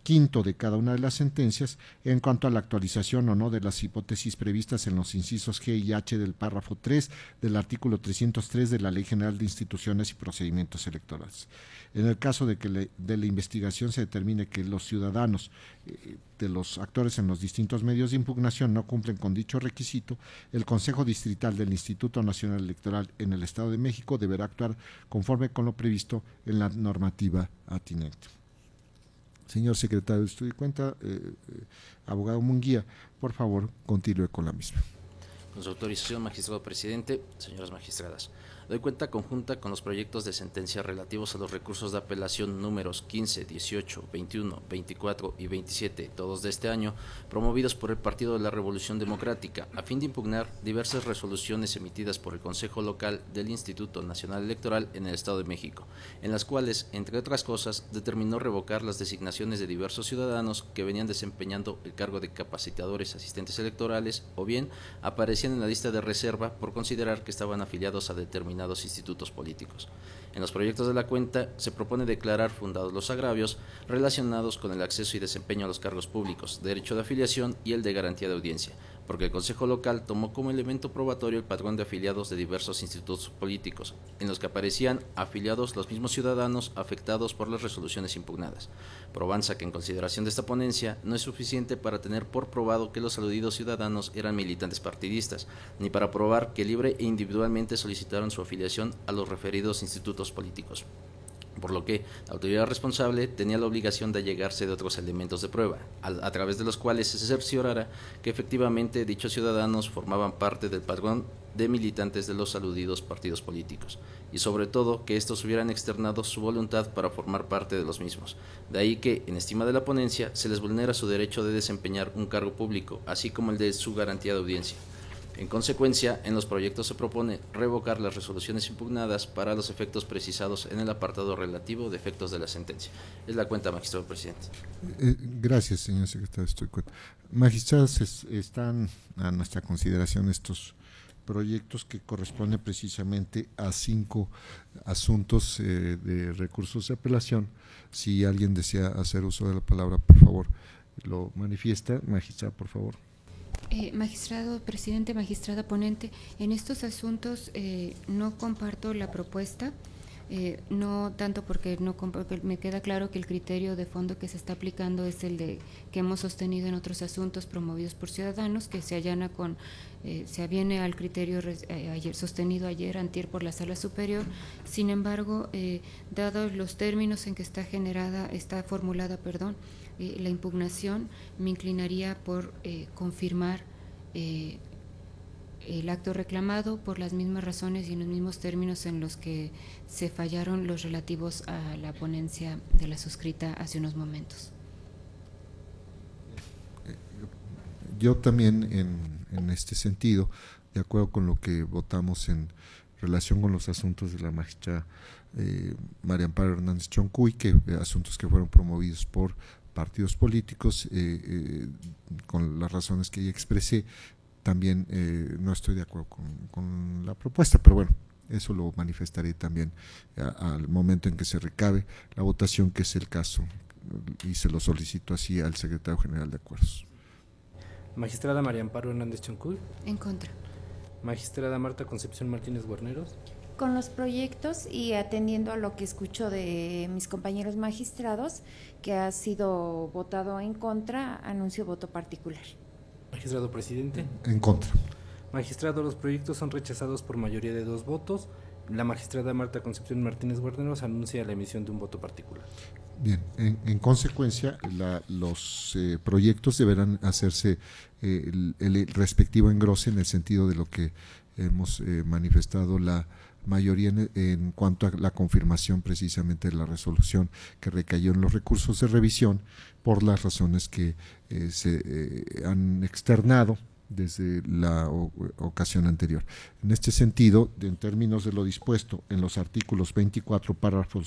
quinto de cada una de las sentencias en cuanto a la actualización o no de las hipótesis previstas en los incisos G y H del párrafo 3 del artículo 303 de la Ley General de Instituciones y Procedimientos Electorales. En el caso de que de la investigación se determine que los ciudadanos de los actores en los distintos medios de impugnación no cumplen con dicho requisito, el Consejo Distrital del Instituto Nacional Electoral en el Estado de México deberá actuar conforme con lo previsto en la normativa atinente. Señor secretario de Estudio y Cuenta, abogado Munguía, por favor, continúe con la misma. Con su autorización, magistrado presidente, señoras magistradas, doy cuenta conjunta con los proyectos de sentencia relativos a los recursos de apelación números 15, 18, 21, 24 y 27, todos de este año, promovidos por el Partido de la Revolución Democrática, a fin de impugnar diversas resoluciones emitidas por el Consejo Local del Instituto Nacional Electoral en el Estado de México, en las cuales, entre otras cosas, determinó revocar las designaciones de diversos ciudadanos que venían desempeñando el cargo de capacitadores asistentes electorales o bien aparecían en la lista de reserva por considerar que estaban afiliados a determinados institutos políticos. En los proyectos de la cuenta se propone declarar fundados los agravios relacionados con el acceso y desempeño a los cargos públicos, derecho de afiliación y el de garantía de audiencia, porque el Consejo Local tomó como elemento probatorio el padrón de afiliados de diversos institutos políticos, en los que aparecían afiliados los mismos ciudadanos afectados por las resoluciones impugnadas. Probanza que en consideración de esta ponencia no es suficiente para tener por probado que los aludidos ciudadanos eran militantes partidistas, ni para probar que libre e individualmente solicitaron su afiliación a los referidos institutos políticos, por lo que la autoridad responsable tenía la obligación de allegarse de otros elementos de prueba, a través de los cuales se cerciorara que efectivamente dichos ciudadanos formaban parte del padrón de militantes de los aludidos partidos políticos, y sobre todo que estos hubieran externado su voluntad para formar parte de los mismos. De ahí que, en estima de la ponencia, se les vulnera su derecho de desempeñar un cargo público, así como el de su garantía de audiencia. En consecuencia, en los proyectos se propone revocar las resoluciones impugnadas para los efectos precisados en el apartado relativo de efectos de la sentencia. Es la cuenta, magistrado presidente. Gracias, señor secretario. Estoy cuenta. Magistrados, están a nuestra consideración estos proyectos que corresponden precisamente a 5 asuntos de recursos de apelación. Si alguien desea hacer uso de la palabra, por favor, lo manifiesta. Magistrado, por favor. Magistrado presidente, magistrada ponente, en estos asuntos no comparto la propuesta, no tanto porque me queda claro que el criterio de fondo que se está aplicando es el de que hemos sostenido en otros asuntos promovidos por ciudadanos, que se aviene al criterio sostenido antier por la Sala Superior. Sin embargo, dados los términos en que está formulada, la impugnación, me inclinaría por confirmar el acto reclamado por las mismas razones y en los mismos términos en los que se fallaron los relativos a la ponencia de la suscrita hace unos momentos. Yo también en este sentido, de acuerdo con lo que votamos en relación con los asuntos de la magistrada María Amparo Hernández Choncuy, asuntos que fueron promovidos por partidos políticos, con las razones que ya expresé, también no estoy de acuerdo con la propuesta, pero bueno, eso lo manifestaré también al momento en que se recabe la votación, que es el caso, y se lo solicito así al secretario general de Acuerdos. Magistrada María Amparo Hernández Choncuy. En contra. Magistrada Marta Concepción Martínez Guarneros. Con los proyectos y atendiendo a lo que escucho de mis compañeros magistrados, que ha sido votado en contra, anuncio voto particular. Magistrado presidente. En contra. Magistrado, los proyectos son rechazados por mayoría de 2 votos. La magistrada Marta Concepción Martínez Guarneros anuncia la emisión de un voto particular. Bien, en consecuencia, los proyectos deberán hacerse el respectivo engrose en el sentido de lo que hemos manifestado la mayoría en cuanto a la confirmación precisamente de la resolución que recayó en los recursos de revisión por las razones que se han externado desde la ocasión anterior. En este sentido, en términos de lo dispuesto en los artículos 24, párrafo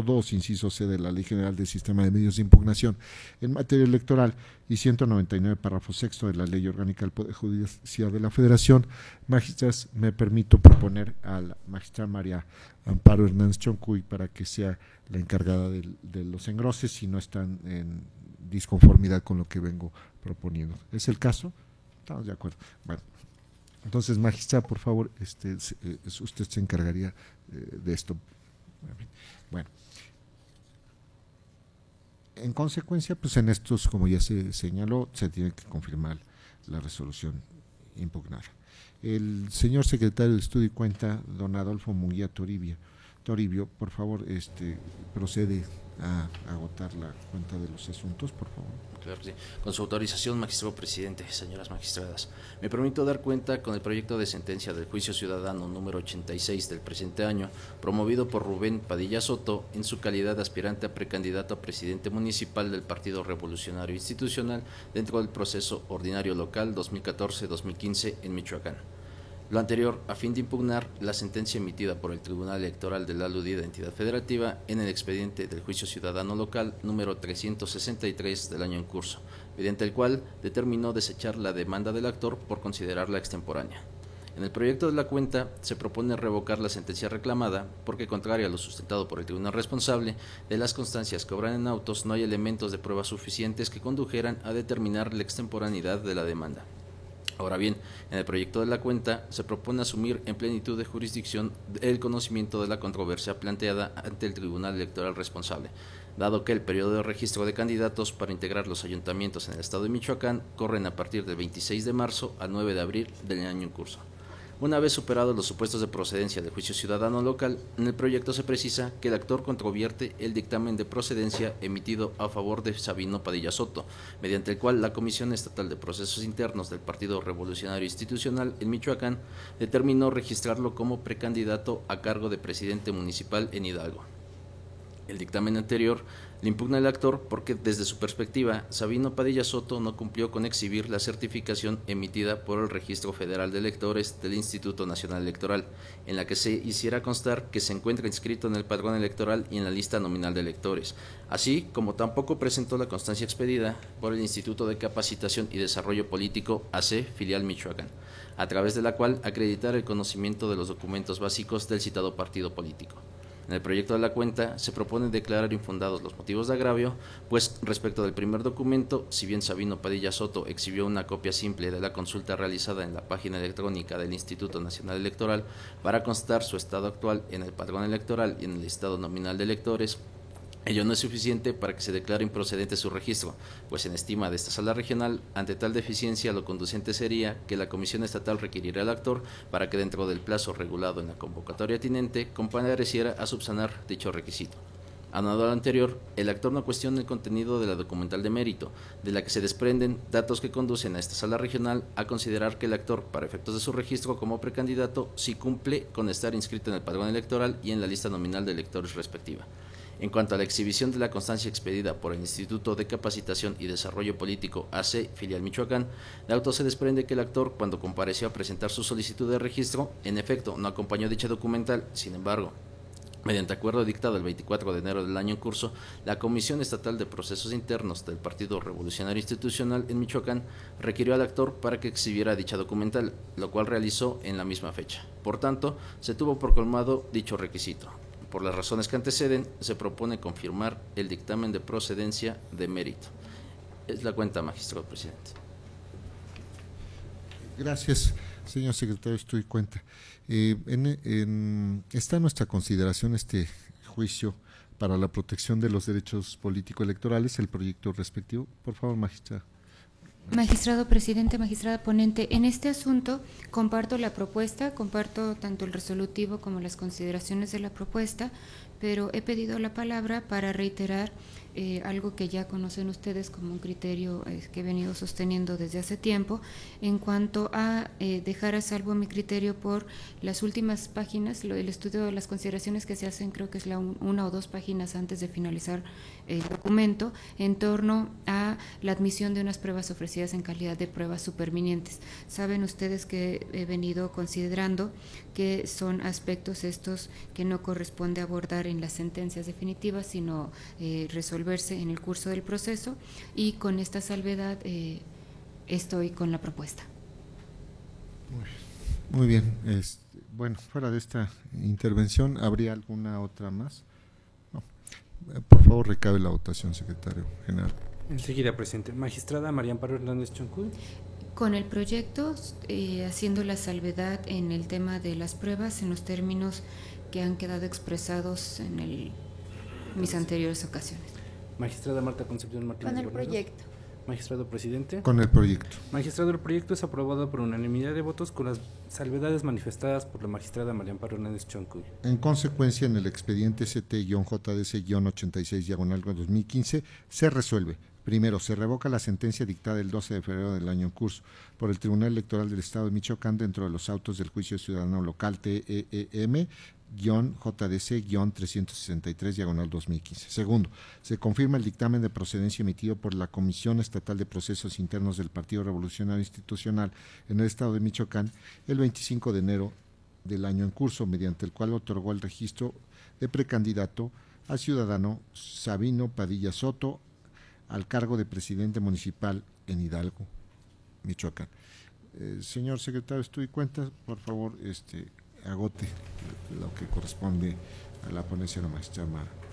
2, inciso C de la Ley General del Sistema de Medios de Impugnación en materia electoral y 199, párrafo 6 de la Ley Orgánica del Poder Judicial de la Federación, magistradas, me permito proponer a la magistrada María Amparo Hernández Choncuy para que sea la encargada de los engroses si no están en disconformidad con lo que vengo proponiendo. ¿Es el caso? Estamos de acuerdo. Bueno, entonces, magistrada, por favor, usted se encargaría de esto. Bueno, en consecuencia, pues en estos, como ya se señaló, se tiene que confirmar la resolución impugnada. El señor secretario de Estudio y Cuenta, don Adolfo Munguía Toribia, Toribio, por favor, procede a agotar la cuenta de los asuntos, por favor. Claro que sí. Con su autorización, magistrado presidente, señoras magistradas, me permito dar cuenta con el proyecto de sentencia del juicio ciudadano número 86 del presente año, promovido por Rubén Padilla Soto en su calidad de aspirante a precandidato a presidente municipal del Partido Revolucionario Institucional dentro del proceso ordinario local 2014-2015 en Michoacán. Lo anterior a fin de impugnar la sentencia emitida por el Tribunal Electoral de la aludida entidad federativa en el expediente del juicio ciudadano local número 363 del año en curso, mediante el cual determinó desechar la demanda del actor por considerarla extemporánea. En el proyecto de la cuenta se propone revocar la sentencia reclamada porque, contrario a lo sustentado por el tribunal responsable, de las constancias que obran en autos no hay elementos de prueba suficientes que condujeran a determinar la extemporaneidad de la demanda. Ahora bien, en el proyecto de la cuenta se propone asumir en plenitud de jurisdicción el conocimiento de la controversia planteada ante el Tribunal Electoral responsable, dado que el periodo de registro de candidatos para integrar los ayuntamientos en el estado de Michoacán corren a partir del 26 de marzo al 9 de abril del año en curso. Una vez superados los supuestos de procedencia del juicio ciudadano local, en el proyecto se precisa que el actor controvierte el dictamen de procedencia emitido a favor de Sabino Padilla Soto, mediante el cual la Comisión Estatal de Procesos Internos del Partido Revolucionario Institucional en Michoacán determinó registrarlo como precandidato a cargo de presidente municipal en Hidalgo. El dictamen anterior le impugna el actor porque, desde su perspectiva, Sabino Padilla Soto no cumplió con exhibir la certificación emitida por el Registro Federal de Electores del Instituto Nacional Electoral, en la que se hiciera constar que se encuentra inscrito en el padrón electoral y en la lista nominal de electores, así como tampoco presentó la constancia expedida por el Instituto de Capacitación y Desarrollo Político AC, filial Michoacán, a través de la cual acreditar el conocimiento de los documentos básicos del citado partido político. En el proyecto de la cuenta se propone declarar infundados los motivos de agravio, pues respecto del primer documento, si bien Sabino Padilla Soto exhibió una copia simple de la consulta realizada en la página electrónica del Instituto Nacional Electoral para constar su estado actual en el padrón electoral y en el listado nominal de electores, ello no es suficiente para que se declare improcedente su registro, pues en estima de esta sala regional, ante tal deficiencia lo conducente sería que la Comisión Estatal requiriera al actor para que dentro del plazo regulado en la convocatoria tinente compareciera a subsanar dicho requisito. Aunado a lo anterior, el actor no cuestiona el contenido de la documental de mérito, de la que se desprenden datos que conducen a esta sala regional a considerar que el actor, para efectos de su registro como precandidato, sí cumple con estar inscrito en el padrón electoral y en la lista nominal de electores respectiva. En cuanto a la exhibición de la constancia expedida por el Instituto de Capacitación y Desarrollo Político AC, filial Michoacán, de auto se desprende que el actor, cuando compareció a presentar su solicitud de registro, en efecto no acompañó dicha documental. Sin embargo, mediante acuerdo dictado el 24 de enero del año en curso, la Comisión Estatal de Procesos Internos del Partido Revolucionario Institucional en Michoacán requirió al actor para que exhibiera dicha documental, lo cual realizó en la misma fecha. Por tanto, se tuvo por colmado dicho requisito. Por las razones que anteceden, se propone confirmar el dictamen de procedencia de mérito. Es la cuenta, magistrado presidente. Gracias, señor secretario, estoy cuenta. Está en nuestra consideración este juicio para la protección de los derechos político-electorales, el proyecto respectivo. Por favor, magistrado. Magistrado presidente, magistrada ponente, en este asunto comparto la propuesta, comparto tanto el resolutivo como las consideraciones de la propuesta, pero he pedido la palabra para reiterar algo que ya conocen ustedes como un criterio que he venido sosteniendo desde hace tiempo, en cuanto a dejar a salvo mi criterio por las últimas páginas, el estudio de las consideraciones que se hacen, creo que es una o dos páginas antes de finalizar el documento, en torno a la admisión de unas pruebas ofrecidas en calidad de pruebas supervinientes. Saben ustedes que he venido considerando que son aspectos estos que no corresponde abordar en las sentencias definitivas, sino resolverse en el curso del proceso, y con esta salvedad estoy con la propuesta. Muy bien. Bueno, fuera de esta intervención, ¿habría alguna otra más? No. Por favor, recabe la votación, secretario general. Enseguida, presidente. Magistrada María Amparo Hernández Choncud. Con el proyecto, haciendo la salvedad en el tema de las pruebas, en los términos que han quedado expresados en mis anteriores ocasiones. Magistrada Marta Concepción Martínez. Con el proyecto. Magistrado presidente. Con el proyecto. Magistrado, el proyecto es aprobado por unanimidad de votos con las salvedades manifestadas por la magistrada María Amparo Hernández Choncuy. En consecuencia, en el expediente ST-JDC-86/2015 se resuelve. Primero, se revoca la sentencia dictada el 12 de febrero del año en curso por el Tribunal Electoral del Estado de Michoacán dentro de los autos del Juicio Ciudadano Local TEM-JDC-363/2015. Segundo, se confirma el dictamen de procedencia emitido por la Comisión Estatal de Procesos Internos del Partido Revolucionario Institucional en el Estado de Michoacán el 25 de enero del año en curso, mediante el cual otorgó el registro de precandidato al ciudadano Sabino Padilla Soto al cargo de presidente municipal en Hidalgo, Michoacán. Señor secretario, estoy y cuenta, por favor, agote lo que corresponde a la ponencia de la magistrada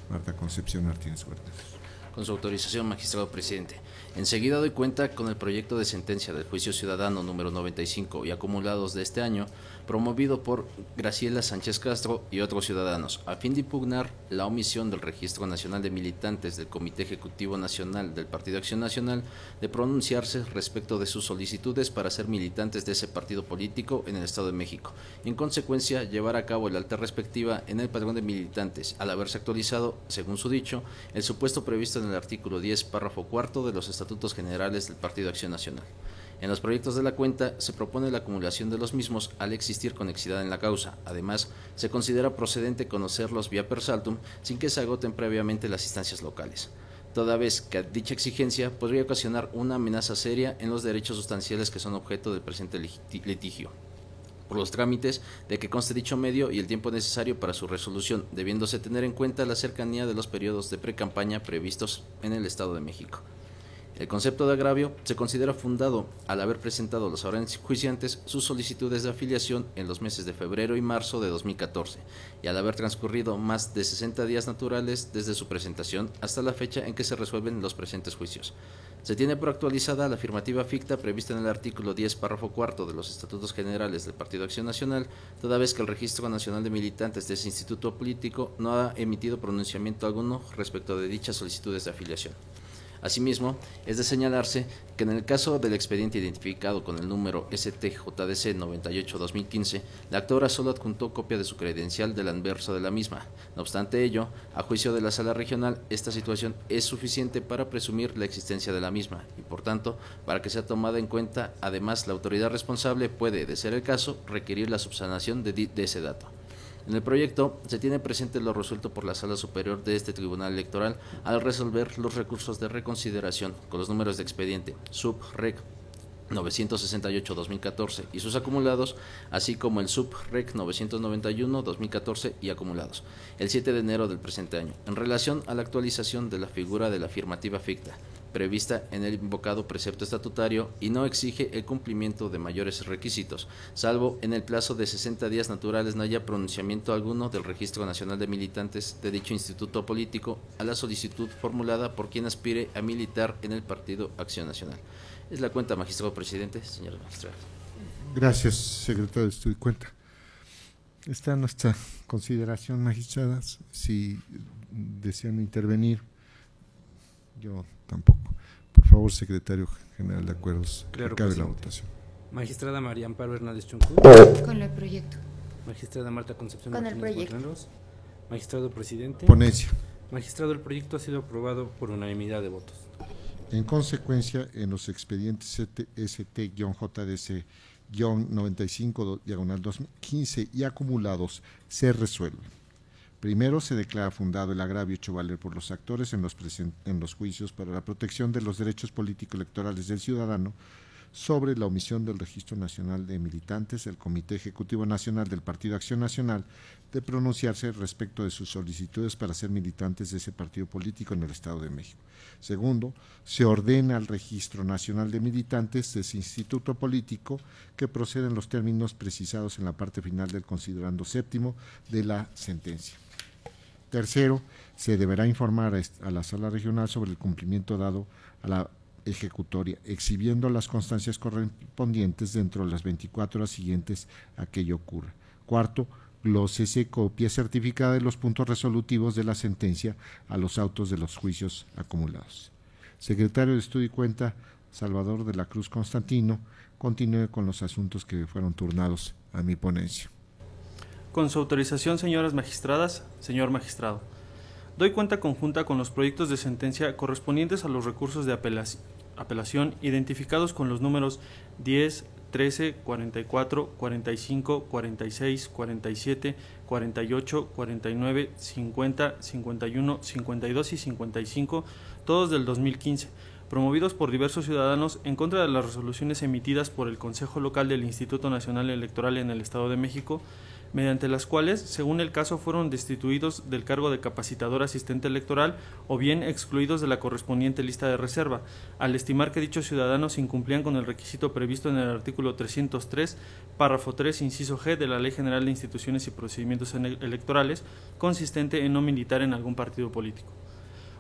Marta Concepción Martínez Huerta. Con su autorización, magistrado presidente. Enseguida doy cuenta con el proyecto de sentencia del juicio ciudadano número 95 y acumulados de este año, promovido por Graciela Sánchez Castro y otros ciudadanos, a fin de impugnar la omisión del Registro Nacional de Militantes del Comité Ejecutivo Nacional del Partido Acción Nacional de pronunciarse respecto de sus solicitudes para ser militantes de ese partido político en el Estado de México. Y en consecuencia, llevar a cabo el alta respectiva en el padrón de militantes, al haberse actualizado, según su dicho, el supuesto previsto en el artículo 10, párrafo cuarto de los Estatutos Generales del Partido Acción Nacional. En los proyectos de la cuenta se propone la acumulación de los mismos al existir conexidad en la causa. Además, se considera procedente conocerlos vía per saltum sin que se agoten previamente las instancias locales, toda vez que dicha exigencia podría ocasionar una amenaza seria en los derechos sustanciales que son objeto del presente litigio, por los trámites de que conste dicho medio y el tiempo necesario para su resolución, debiéndose tener en cuenta la cercanía de los periodos de precampaña previstos en el Estado de México. El concepto de agravio se considera fundado al haber presentado los ahora enjuiciantes sus solicitudes de afiliación en los meses de febrero y marzo de 2014 y al haber transcurrido más de 60 días naturales desde su presentación hasta la fecha en que se resuelven los presentes juicios. Se tiene por actualizada la afirmativa ficta prevista en el artículo 10, párrafo cuarto de los Estatutos Generales del Partido Acción Nacional, toda vez que el Registro Nacional de Militantes de ese instituto político no ha emitido pronunciamiento alguno respecto de dichas solicitudes de afiliación. Asimismo, es de señalarse que en el caso del expediente identificado con el número STJDC 98-2015, la actora solo adjuntó copia de su credencial del anverso de la misma. No obstante ello, a juicio de la Sala Regional, esta situación es suficiente para presumir la existencia de la misma y, por tanto, para que sea tomada en cuenta, además, la autoridad responsable puede, de ser el caso, requerir la subsanación de ese dato. En el proyecto se tiene presente lo resuelto por la Sala Superior de este Tribunal Electoral al resolver los recursos de reconsideración con los números de expediente sub-rec 968-2014 y sus acumulados, así como el sub-rec 991-2014 y acumulados, el 7 de enero del presente año, en relación a la actualización de la figura de la afirmativa ficta, prevista en el invocado precepto estatutario y no exige el cumplimiento de mayores requisitos, salvo en el plazo de 60 días naturales no haya pronunciamiento alguno del Registro Nacional de Militantes de dicho instituto político a la solicitud formulada por quien aspire a militar en el Partido Acción Nacional. Es la cuenta, magistrado presidente, señor magistrado. Gracias, secretario, estoy cuenta. Está nuestra consideración, magistradas. Si desean intervenir, yo tampoco. Por favor, secretario general de acuerdos, claro, cabe la votación. Magistrada María Amparo Hernández Choncuy. Con el proyecto. Magistrada Marta Concepción Con el Martínez proyecto. Huerta. Magistrado presidente. Ponencia. Magistrado, el proyecto ha sido aprobado por unanimidad de votos. En consecuencia, en los expedientes ST-JDC-95-2015 y acumulados se resuelven. Primero, se declara fundado el agravio hecho valer por los actores en los juicios para la protección de los derechos político-electorales del ciudadano sobre la omisión del Registro Nacional de Militantes del Comité Ejecutivo Nacional del Partido Acción Nacional de pronunciarse respecto de sus solicitudes para ser militantes de ese partido político en el Estado de México. Segundo, se ordena al Registro Nacional de Militantes de ese instituto político que proceda en los términos precisados en la parte final del considerando séptimo de la sentencia. Tercero, se deberá informar a la Sala Regional sobre el cumplimiento dado a la ejecutoria, exhibiendo las constancias correspondientes dentro de las 24 horas siguientes a que ello ocurra. Cuarto, glósese copia certificada de los puntos resolutivos de la sentencia a los autos de los juicios acumulados. Secretario de Estudio y Cuenta, Salvador de la Cruz Constantino, continúe con los asuntos que fueron turnados a mi ponencia. Con su autorización, señoras magistradas, señor magistrado, doy cuenta conjunta con los proyectos de sentencia correspondientes a los recursos de apelación identificados con los números 10, 13, 44, 45, 46, 47, 48, 49, 50, 51, 52 y 55, todos del 2015, promovidos por diversos ciudadanos en contra de las resoluciones emitidas por el Consejo Local del Instituto Nacional Electoral en el Estado de México, mediante las cuales, según el caso, fueron destituidos del cargo de capacitador asistente electoral o bien excluidos de la correspondiente lista de reserva, al estimar que dichos ciudadanos incumplían con el requisito previsto en el artículo 303, párrafo 3, inciso G de la Ley General de Instituciones y Procedimientos Electorales, consistente en no militar en algún partido político.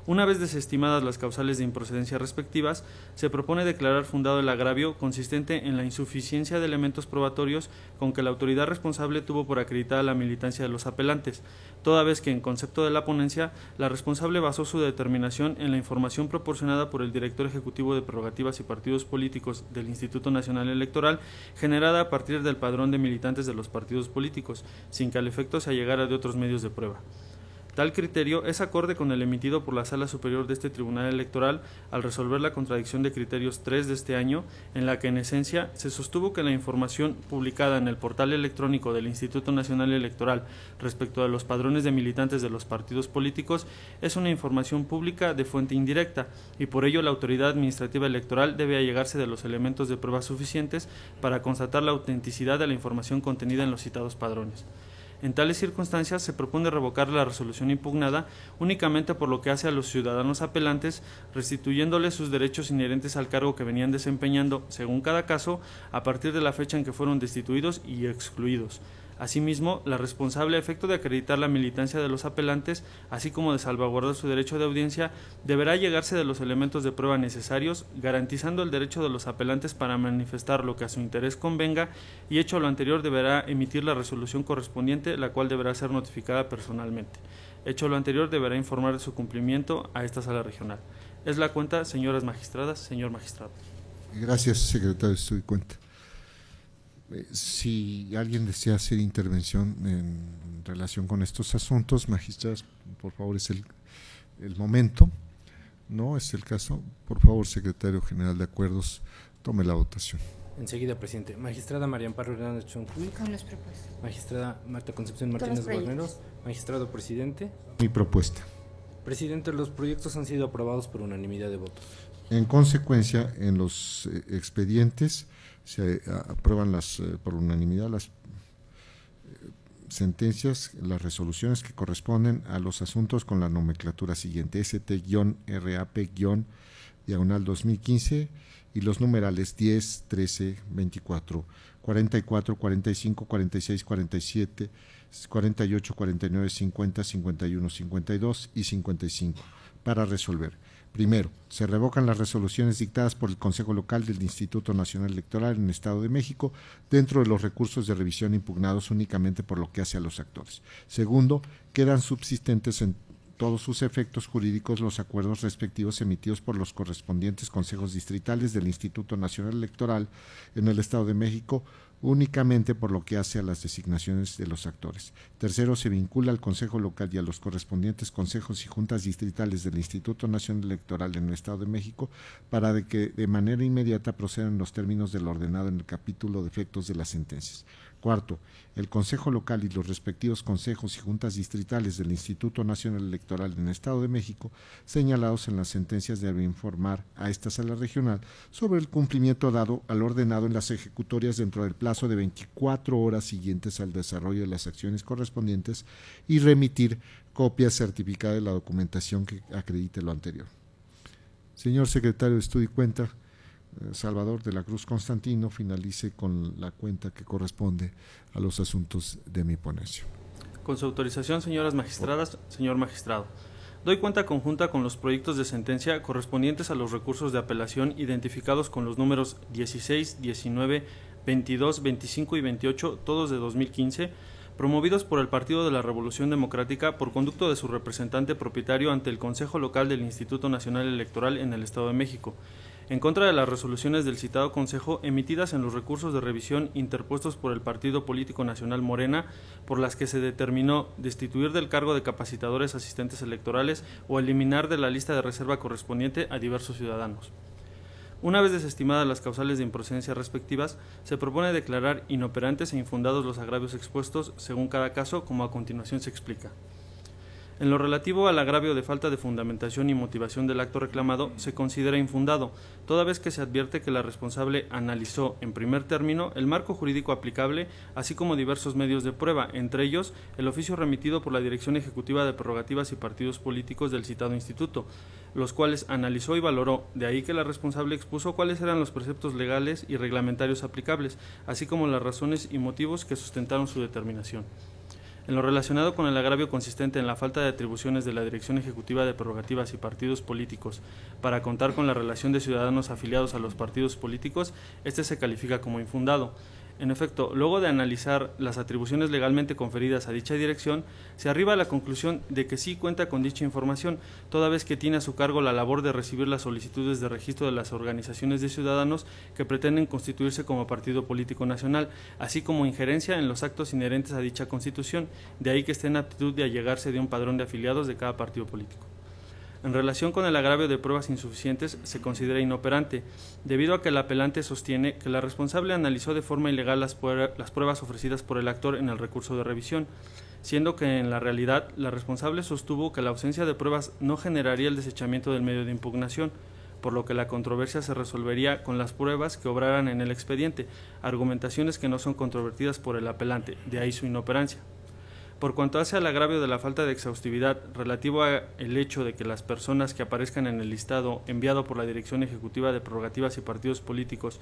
Una vez desestimadas las causales de improcedencia respectivas, se propone declarar fundado el agravio consistente en la insuficiencia de elementos probatorios con que la autoridad responsable tuvo por acreditada la militancia de los apelantes, toda vez que en concepto de la ponencia, la responsable basó su determinación en la información proporcionada por el Director Ejecutivo de Prerrogativas y Partidos Políticos del Instituto Nacional Electoral, generada a partir del padrón de militantes de los partidos políticos, sin que al efecto se allegara de otros medios de prueba. Tal criterio es acorde con el emitido por la Sala Superior de este Tribunal Electoral al resolver la contradicción de criterios 3 de este año, en la que en esencia se sostuvo que la información publicada en el portal electrónico del Instituto Nacional Electoral respecto a los padrones de militantes de los partidos políticos es una información pública de fuente indirecta y por ello la autoridad administrativa electoral debe allegarse de los elementos de prueba suficientes para constatar la autenticidad de la información contenida en los citados padrones. En tales circunstancias se propone revocar la resolución impugnada únicamente por lo que hace a los ciudadanos apelantes, restituyéndoles sus derechos inherentes al cargo que venían desempeñando, según cada caso, a partir de la fecha en que fueron destituidos y excluidos. Asimismo, la responsable a efecto de acreditar la militancia de los apelantes, así como de salvaguardar su derecho de audiencia, deberá llegarse de los elementos de prueba necesarios, garantizando el derecho de los apelantes para manifestar lo que a su interés convenga, y hecho lo anterior deberá emitir la resolución correspondiente, la cual deberá ser notificada personalmente. Hecho lo anterior deberá informar de su cumplimiento a esta sala regional. Es la cuenta, señoras magistradas, señor magistrado. Gracias, secretario de Estudio y Cuenta. Si alguien desea hacer intervención en relación con estos asuntos, magistradas, por favor, es el momento. No es el caso. Por favor, secretario general de Acuerdos, tome la votación. Enseguida, presidente. Magistrada María Amparo Hernández Choncuy. Con las propuestas. Magistrada Marta Concepción Martínez Guarneros. Magistrado presidente. Mi propuesta. Presidente, los proyectos han sido aprobados por unanimidad de votos. En consecuencia, en los expedientes se aprueban por unanimidad las sentencias, las resoluciones que corresponden a los asuntos con la nomenclatura siguiente: ST-RAP-2015 y los numerales 10, 13, 24, 44, 45, 46, 47, 48, 49, 50, 51, 52 y 55 para resolver. Primero, se revocan las resoluciones dictadas por el Consejo Local del Instituto Nacional Electoral en el Estado de México dentro de los recursos de revisión impugnados únicamente por lo que hace a los actores. Segundo, quedan subsistentes en todos sus efectos jurídicos los acuerdos respectivos emitidos por los correspondientes consejos distritales del Instituto Nacional Electoral en el Estado de México únicamente por lo que hace a las designaciones de los actores. Tercero, se vincula al Consejo Local y a los correspondientes consejos y juntas distritales del Instituto Nacional Electoral en el Estado de México para que de manera inmediata procedan los términos de lo ordenado en el capítulo de efectos de las sentencias. Cuarto, el Consejo Local y los respectivos consejos y juntas distritales del Instituto Nacional Electoral en el Estado de México, señalados en las sentencias, deben informar a esta sala regional sobre el cumplimiento dado al ordenado en las ejecutorias dentro del plazo de 24 horas siguientes al desarrollo de las acciones correspondientes y remitir copia certificada de la documentación que acredite lo anterior. Señor secretario de Estudio y Cuenta, Salvador de la Cruz Constantino, finalice con la cuenta que corresponde a los asuntos de mi ponencia. Con su autorización, señoras magistradas, señor magistrado, doy cuenta conjunta con los proyectos de sentencia correspondientes a los recursos de apelación identificados con los números 16, 19, 22, 25 y 28, todos de 2015, promovidos por el Partido de la Revolución Democrática por conducto de su representante propietario ante el Consejo Local del Instituto Nacional Electoral en el Estado de México, en contra de las resoluciones del citado Consejo emitidas en los recursos de revisión interpuestos por el Partido Político Nacional Morena, por las que se determinó destituir del cargo de capacitadores asistentes electorales o eliminar de la lista de reserva correspondiente a diversos ciudadanos. Una vez desestimadas las causales de improcedencia respectivas, se propone declarar inoperantes e infundados los agravios expuestos según cada caso, como a continuación se explica. En lo relativo al agravio de falta de fundamentación y motivación del acto reclamado, se considera infundado, toda vez que se advierte que la responsable analizó, en primer término, el marco jurídico aplicable, así como diversos medios de prueba, entre ellos el oficio remitido por la Dirección Ejecutiva de Prerrogativas y Partidos Políticos del citado instituto, los cuales analizó y valoró, de ahí que la responsable expuso cuáles eran los preceptos legales y reglamentarios aplicables, así como las razones y motivos que sustentaron su determinación. En lo relacionado con el agravio consistente en la falta de atribuciones de la Dirección Ejecutiva de Prerrogativas y Partidos Políticos para contar con la relación de ciudadanos afiliados a los partidos políticos, este se califica como infundado. En efecto, luego de analizar las atribuciones legalmente conferidas a dicha dirección, se arriba a la conclusión de que sí cuenta con dicha información, toda vez que tiene a su cargo la labor de recibir las solicitudes de registro de las organizaciones de ciudadanos que pretenden constituirse como partido político nacional, así como injerencia en los actos inherentes a dicha constitución, de ahí que esté en aptitud de allegarse de un padrón de afiliados de cada partido político. En relación con el agravio de pruebas insuficientes, se considera inoperante, debido a que el apelante sostiene que la responsable analizó de forma ilegal las pruebas ofrecidas por el actor en el recurso de revisión, siendo que en la realidad la responsable sostuvo que la ausencia de pruebas no generaría el desechamiento del medio de impugnación, por lo que la controversia se resolvería con las pruebas que obraran en el expediente, argumentaciones que no son controvertidas por el apelante, de ahí su inoperancia. Por cuanto hace al agravio de la falta de exhaustividad relativo al hecho de que las personas que aparezcan en el listado enviado por la Dirección Ejecutiva de Prerrogativas y Partidos Políticos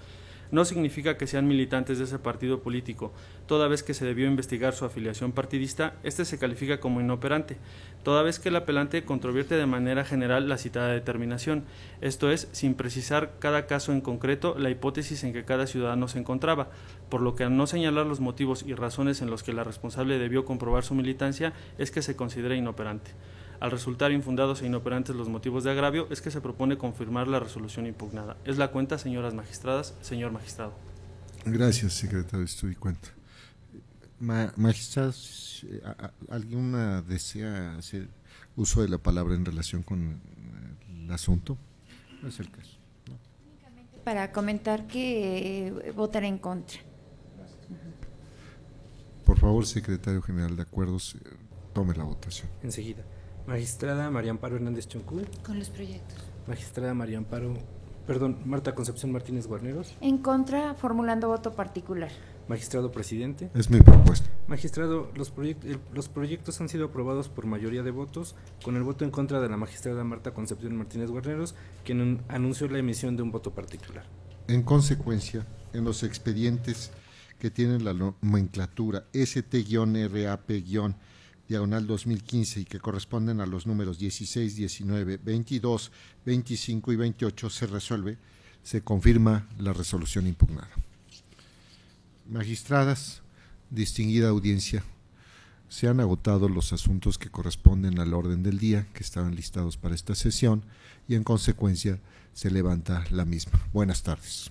no significa que sean militantes de ese partido político, toda vez que se debió investigar su afiliación partidista, este se califica como inoperante, toda vez que el apelante controvierte de manera general la citada determinación, esto es, sin precisar cada caso en concreto la hipótesis en que cada ciudadano se encontraba, por lo que al no señalar los motivos y razones en los que la responsable debió comprobar su militancia, es que se considera inoperante. Al resultar infundados e inoperantes los motivos de agravio, es que se propone confirmar la resolución impugnada. Es la cuenta, señoras magistradas, señor magistrado. Gracias, secretario, estoy cuenta. Magistrados, ¿alguna desea hacer uso de la palabra en relación con el asunto? No es el caso. ¿No? Únicamente para comentar que votaré en contra. Por favor, secretario general de acuerdos, tome la votación. Enseguida. Magistrada María Amparo Hernández Choncú. Con los proyectos. Magistrada Marta Concepción Martínez Guarneros. En contra, formulando voto particular. Magistrado presidente. Es mi propuesta. Magistrado, los proyectos han sido aprobados por mayoría de votos, con el voto en contra de la magistrada Marta Concepción Martínez Guarneros, quien anunció la emisión de un voto particular. En consecuencia, en los expedientes que tienen la nomenclatura ST-RAP- diagonal 2015 y que corresponden a los números 16, 19, 22, 25 y 28 se confirma la resolución impugnada. Magistradas, distinguida audiencia, se han agotado los asuntos que corresponden al orden del día que estaban listados para esta sesión y en consecuencia se levanta la misma. Buenas tardes.